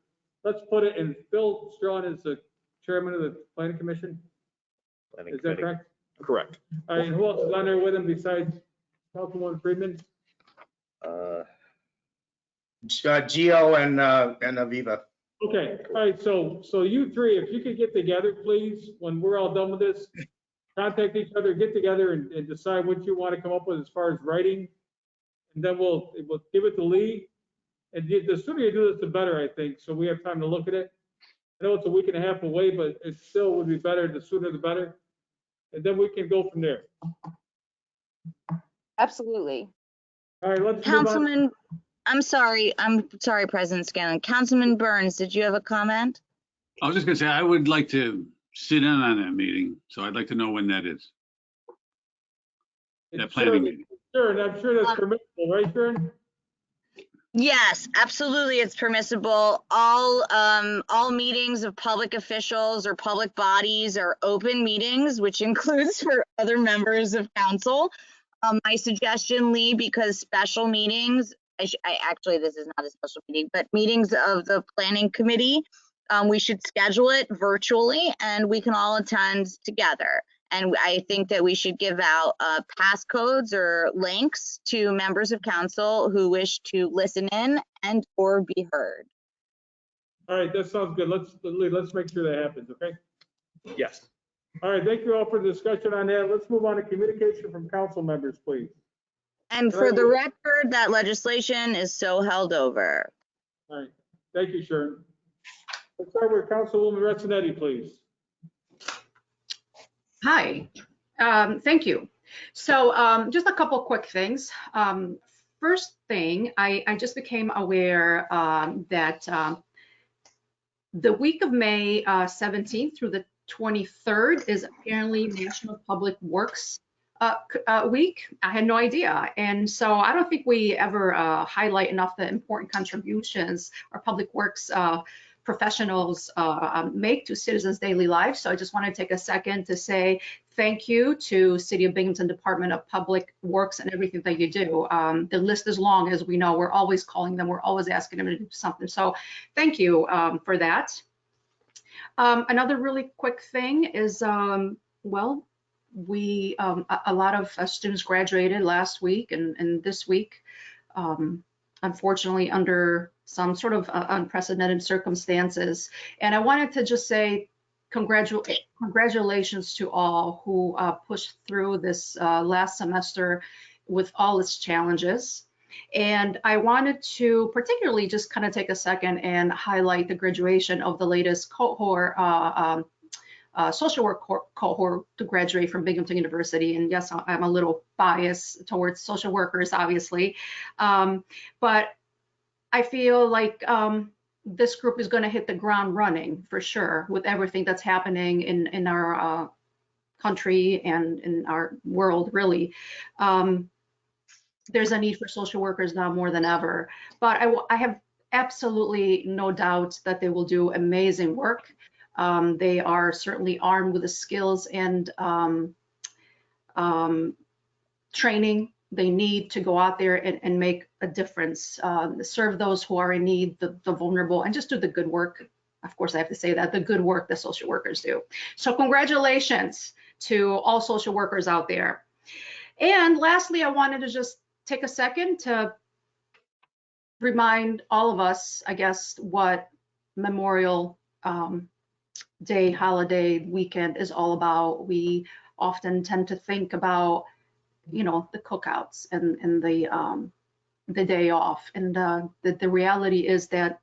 let's put it in. Bill Strawn is the chairman of the planning commission. Is that correct? Correct. All right, and who else is on there with him besides Councilwoman Friedman? Gio and Aviva. Okay, all right, so you three, if you could get together, please, when we're all done with this, contact each other, get together and decide what you want to come up with as far as writing. And then we'll give it to Lee. And the sooner you do this, the better, I think, so we have time to look at it. I know it's a week and a half away, but it still would be better, the sooner the better. And then we can go from there. Absolutely. All right, let's move on. Councilman, I'm sorry, President Scanlon. Councilman Burns, did you have a comment? I was just gonna say, I would like to sit in on that meeting, so I'd like to know when that is. That planning meeting. Sure, and I'm sure that's permissible, right, Sharon? Yes, absolutely, it's permissible. All meetings of public officials or public bodies are open meetings, which includes for other members of council. My suggestion, Lee, because special meetings, actually, this is not a special meeting, but meetings of the planning committee, we should schedule it virtually and we can all attend together. And I think that we should give out passcodes or links to members of council who wish to listen in and or be heard. All right, that sounds good. Let's make sure that happens, okay? Yes. All right, thank you all for the discussion on that. Let's move on to communication from council members, please. And for the record, that legislation is so held over. All right, thank you, Sharon. Let's start with Councilwoman Retinetti, please. Hi, thank you. So just a couple quick things. First thing, I just became aware that the week of May 17th through the 23rd is apparently National Public Works week. I had no idea. And so I don't think we ever highlight enough the important contributions our public works professionals make to citizens' daily lives. So I just want to take a second to say thank you to City of Binghamton Department of Public Works and everything that you do. The list is long, as we know. We're always calling them. We're always asking them to do something. So thank you for that. Another really quick thing is, well, we a lot of students graduated last week and this week, unfortunately under some sort of unprecedented circumstances. And I wanted to just say congratulations to all who pushed through this last semester with all its challenges. And I wanted to particularly just kind of take a second and highlight the graduation of the latest cohort, social work cohort to graduate from Binghamton University. And yes, I'm a little biased towards social workers, obviously. But I feel like this group is going to hit the ground running for sure with everything that's happening in our country and in our world, really. There's a need for social workers now more than ever. But I have absolutely no doubt that they will do amazing work. They are certainly armed with the skills and training they need to go out there and make a difference, serve those who are in need, the vulnerable, and just do the good work. Of course, I have to say that, the good work that social workers do. So congratulations to all social workers out there. And lastly, I wanted to just take a second to remind all of us, I guess, what Memorial Day, holiday, weekend is all about. We often tend to think about, you know, the cookouts and the day off. And the reality is that,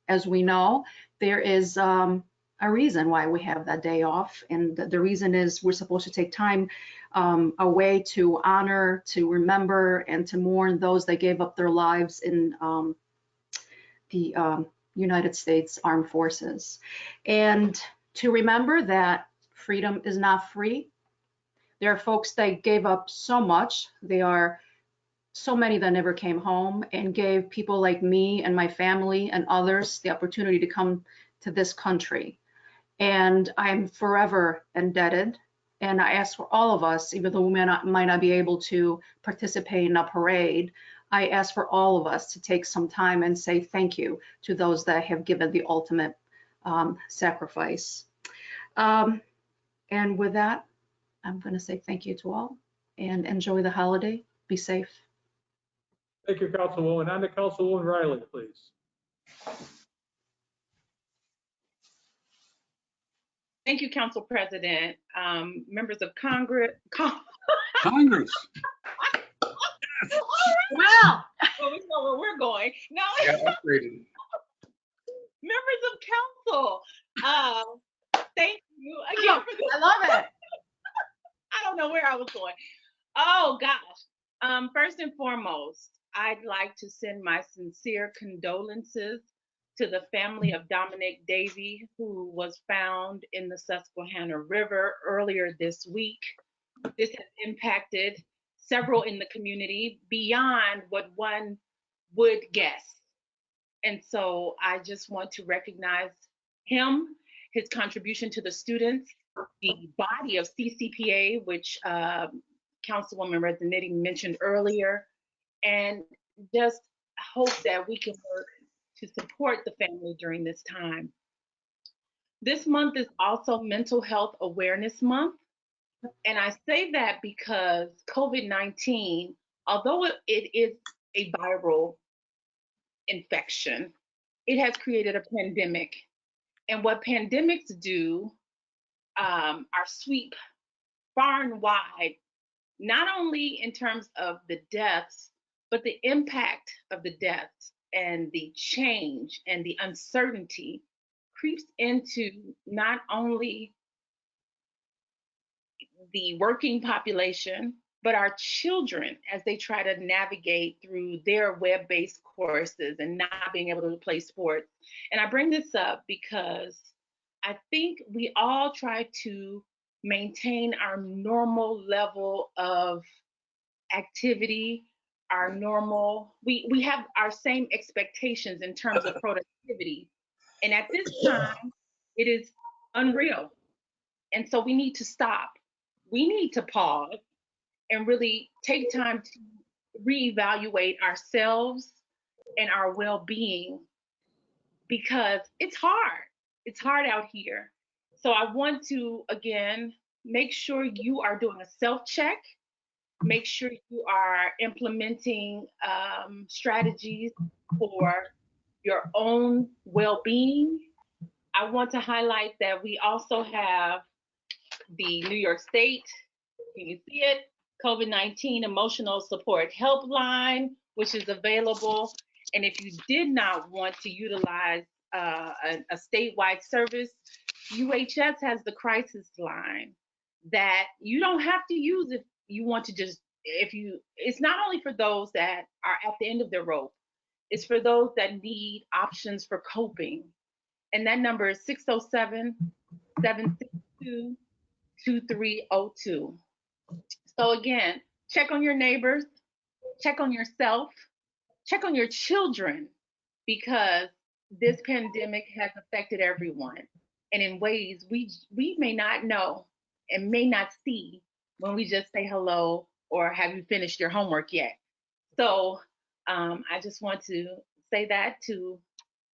as we know, there is a reason why we have that day off. And the reason is we're supposed to take time away to honor, to remember, and to mourn those that gave up their lives in the United States Armed Forces. And to remember that freedom is not free. There are folks that gave up so much. There are so many that never came home and gave people like me and my family and others the opportunity to come to this country. And I'm forever indebted. And I ask for all of us, even though we might not be able to participate in a parade, I ask for all of us to take some time and say thank you to those that have given the ultimate sacrifice. And with that, I'm going to say thank you to all and enjoy the holiday. Be safe. Thank you, Councilwoman. On to Councilwoman Riley, please. Thank you, Council President, members of Congress. Congress. Well, we know where we're going. No, Yeah, upgraded. members of council, thank you again for this. I love it. I don't know where I was going. Oh gosh. First and foremost, I'd like to send my sincere condolences to the family of Dominic Davey, who was found in the Susquehanna River earlier this week. This has impacted several in the community beyond what one would guess. And so I just want to recognize him, his contribution to the students, the body of CCPA, which Councilwoman Rezanetti mentioned earlier, and just hope that we can work to support the family during this time. This month is also Mental Health Awareness Month. And I say that because COVID-19, although it is a viral infection, it has created a pandemic. And what pandemics do are sweep far and wide, not only in terms of the deaths, but the impact of the deaths and the change and the uncertainty creeps into not only the working population, but our children as they try to navigate through their web-based courses and not being able to play sports. And I bring this up because I think we all try to maintain our normal level of activity, our normal, we have our same expectations in terms of productivity. And at this time, it is unreal. And so we need to stop. We need to pause and really take time to reevaluate ourselves and our well-being, because it's hard. It's hard out here. So I want to, again, make sure you are doing a self-check. Make sure you are implementing strategies for your own well-being. I want to highlight that we also have the New York State, can you see it? COVID-19 Emotional Support Helpline, which is available. And if you did not want to utilize a statewide service, UHS has the crisis line that you don't have to use if you want to just, it's not only for those that are at the end of their rope, it's for those that need options for coping. And that number is 607-762-2302. So again, check on your neighbors, check on yourself, check on your children, because this pandemic has affected everyone. and in ways we may not know and may not see when we just say hello or have you finished your homework yet. So I just want to say that to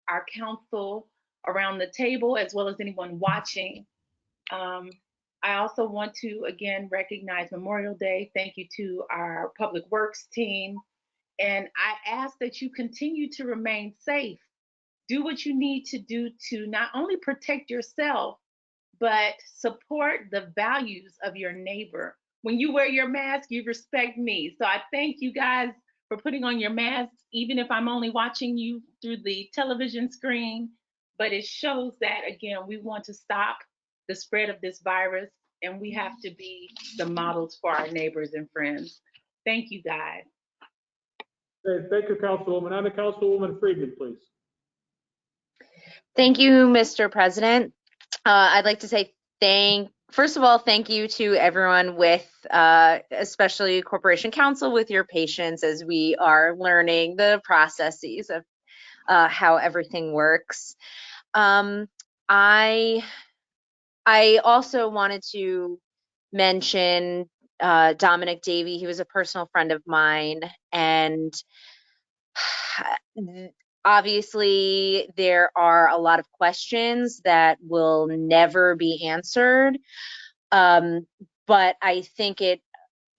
our council around the table, as well as anyone watching. I also want to again recognize Memorial Day. Thank you to our Public Works team. And I ask that you continue to remain safe. Do what you need to do to not only protect yourself, but support the values of your neighbor. When you wear your mask, you respect me. So I thank you guys for putting on your masks, even if I'm only watching you through the television screen. But it shows that, again, we want to stop the spread of this virus, and we have to be the models for our neighbors and friends. Thank you, guys. Okay, thank you, Councilwoman. On to Councilwoman Friedman, please. Thank you, Mr. President. I'd like to say first of all, thank you to everyone with, especially Corporation Counsel, with your patience as we are learning the processes of how everything works. I also wanted to mention Dominic Davey. He was a personal friend of mine, and obviously there are a lot of questions that will never be answered. But I think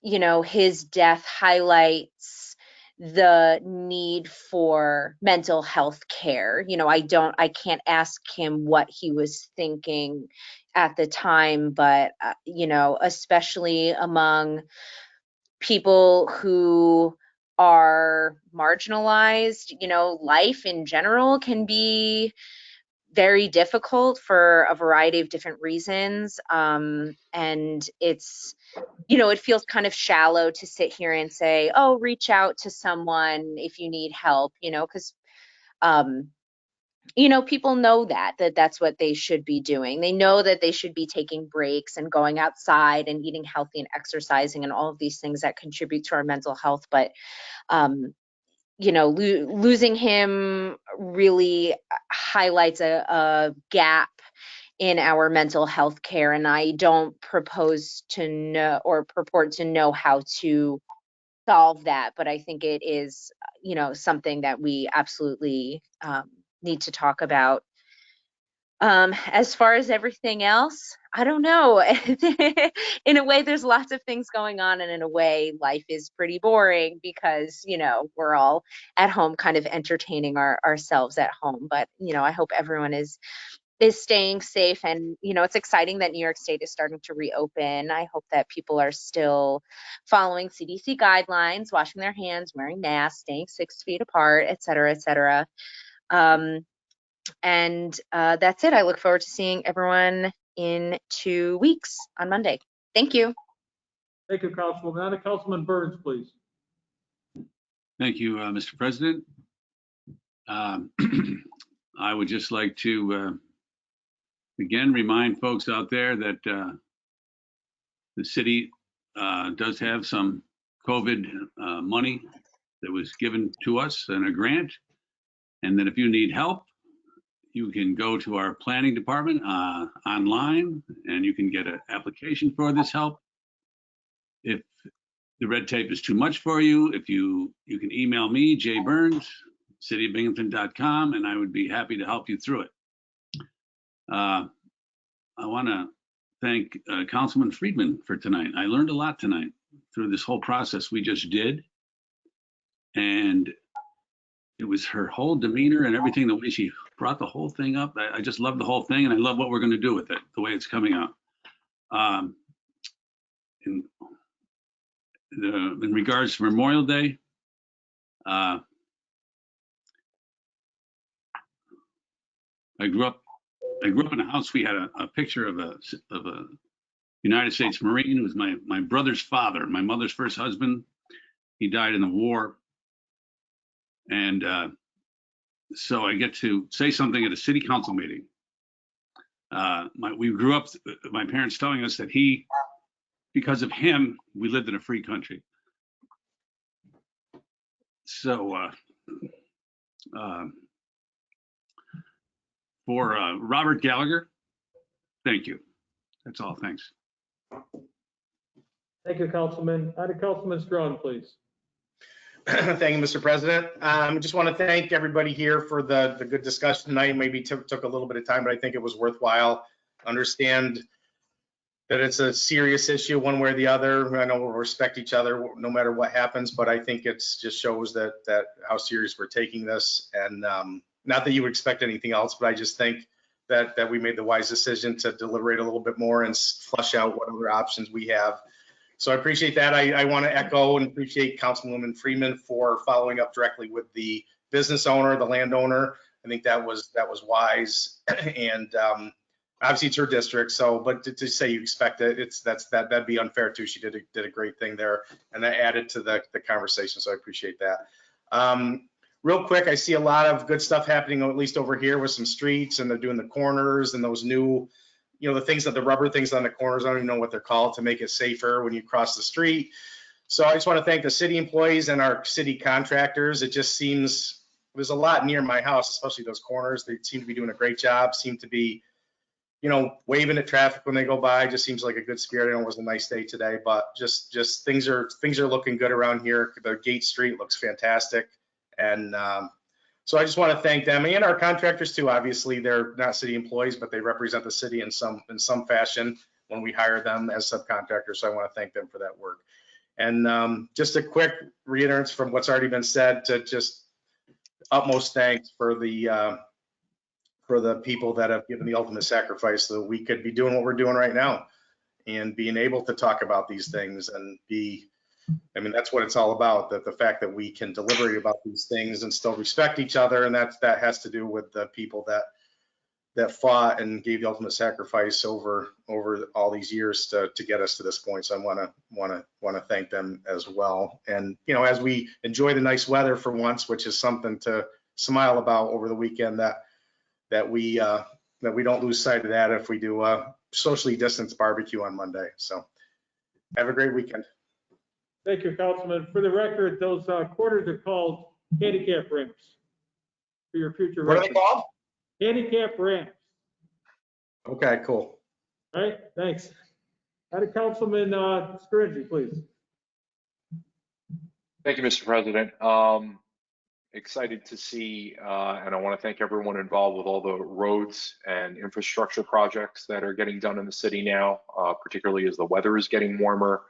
his death highlights the need for mental health care. I can't ask him what he was thinking at the time, but especially among people who are marginalized, life in general can be very difficult for a variety of different reasons. And it feels kind of shallow to sit here and say, oh, reach out to someone if you need help, because people know that's what they should be doing. They know that they should be taking breaks and going outside and eating healthy and exercising and all of these things that contribute to our mental health. But, losing him really highlights a gap in our mental health care. And I don't propose to know or purport to know how to solve that, but I think it is, something that we absolutely need to talk about. As far as everything else, I don't know. In a way, there's lots of things going on, and in a way, life is pretty boring because, we're all at home kind of entertaining ourselves at home. But, I hope everyone is staying safe, and, it's exciting that New York State is starting to reopen. I hope that people are still following CDC guidelines, washing their hands, wearing masks, staying 6 feet apart, et cetera, et cetera. And that's it. I look forward to seeing everyone in 2 weeks on Monday. Thank you. Thank you, Councilwoman. On to Councilman Burns, please. Thank you, Mr. President. I would just like to again remind folks out there that the city does have some COVID money that was given to us in a grant, and that if you need help, you can go to our planning department online, and you can get an application for this help. If the red tape is too much for you, you can email me, Jay Burns, cityofbinghamton.com, and I would be happy to help you through it. I want to thank Councilman Friedman for tonight. I learned a lot tonight through this whole process we just did. And it was her whole demeanor and everything, the way she brought the whole thing up. I just love the whole thing, and I love what we're going to do with it, the way it's coming out. In regards to Memorial Day, I grew up in a house. We had a picture of a United States Marine. It was my brother's father, my mother's first husband. He died in the war. And so I get to say something at a city council meeting. We grew up, my parents telling us that because of him, we lived in a free country. So for Robert Gallagher, Thank you. That's all. Thanks. Thank you, Councilman. Councilman Strawn, please. Thank you, Mr. President. Just want to thank everybody here for the good discussion tonight. Maybe took a little bit of time, but I think it was worthwhile. Understand that it's a serious issue one way or the other. I know we'll respect each other no matter what happens, but I think it's just shows that how serious we're taking this. And not that you would expect anything else, but I just think that we made the wise decision to deliberate a little bit more and flush out what other options we have. So I appreciate that. I want to echo and appreciate Councilwoman Freeman for following up directly with the business owner, the landowner. I think that was wise. And obviously it's her district. So, but to say you expect it, that'd be unfair too. She did a great thing there, and that added to the conversation. So I appreciate that. Real quick, I see a lot of good stuff happening, at least over here with some streets, and they're doing the corners and those new, the rubber things on the corners. I don't even know what they're called, to make it safer when you cross the street. So I just want to thank the city employees and our city contractors. It just seems there's a lot near my house, especially those corners. They seem to be doing a great job, seem to be, waving at traffic when they go by. Just seems like a good spirit. I know it was a nice day today, but just things are looking good around here. The Gate Street looks fantastic. And so I just want to thank them and our contractors too. Obviously, they're not city employees, but they represent the city in some fashion when we hire them as subcontractors. So I want to thank them for that work. And just a quick reiterance from what's already been said, to just utmost thanks for the people that have given the ultimate sacrifice so that we could be doing what we're doing right now and being able to talk about these things and that's what it's all about, that the fact that we can deliberate about these things and still respect each other. And that has to do with the people that fought and gave the ultimate sacrifice over all these years to get us to this point. So I want to thank them as well. And, as we enjoy the nice weather for once, which is something to smile about over the weekend, that we don't lose sight of that if we do a socially distanced barbecue on Monday. So have a great weekend. Thank you, Councilman. For the record, those corners are called handicap ramps for your future What are reference. they called? Handicap ramps. Okay, cool. All right, thanks. Councilman Scaringi, please. Thank you, Mr. President. Excited to see, and I want to thank everyone involved with all the roads and infrastructure projects that are getting done in the city now, particularly as the weather is getting warmer.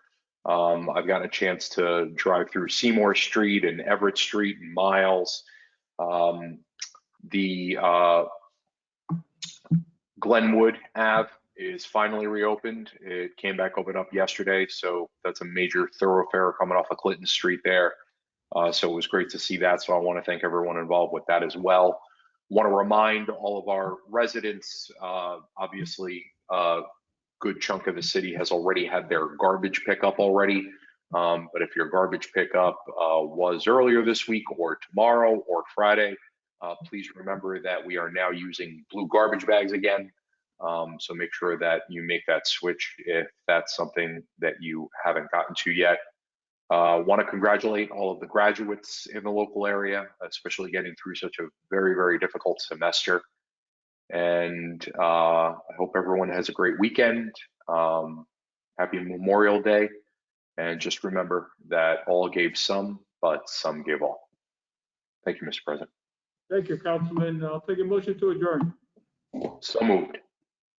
I've gotten a chance to drive through Seymour Street and Everett Street and Miles. The Glenwood Ave is finally reopened. It came back open up yesterday, so that's a major thoroughfare coming off of Clinton Street there. So it was great to see that. So I want to thank everyone involved with that as well. Want to remind all of our residents, obviously, good chunk of the city has already had their garbage pickup already. But if your garbage pickup was earlier this week or tomorrow or Friday, please remember that we are now using blue garbage bags again. So make sure that you make that switch if that's something that you haven't gotten to yet. Want to congratulate all of the graduates in the local area, especially getting through such a very, very difficult semester. And I hope everyone has a great weekend. Happy Memorial Day. And just remember that all gave some, but some gave all. Thank you, Mr. President. Thank you, Councilman. I'll take a motion to adjourn. So moved.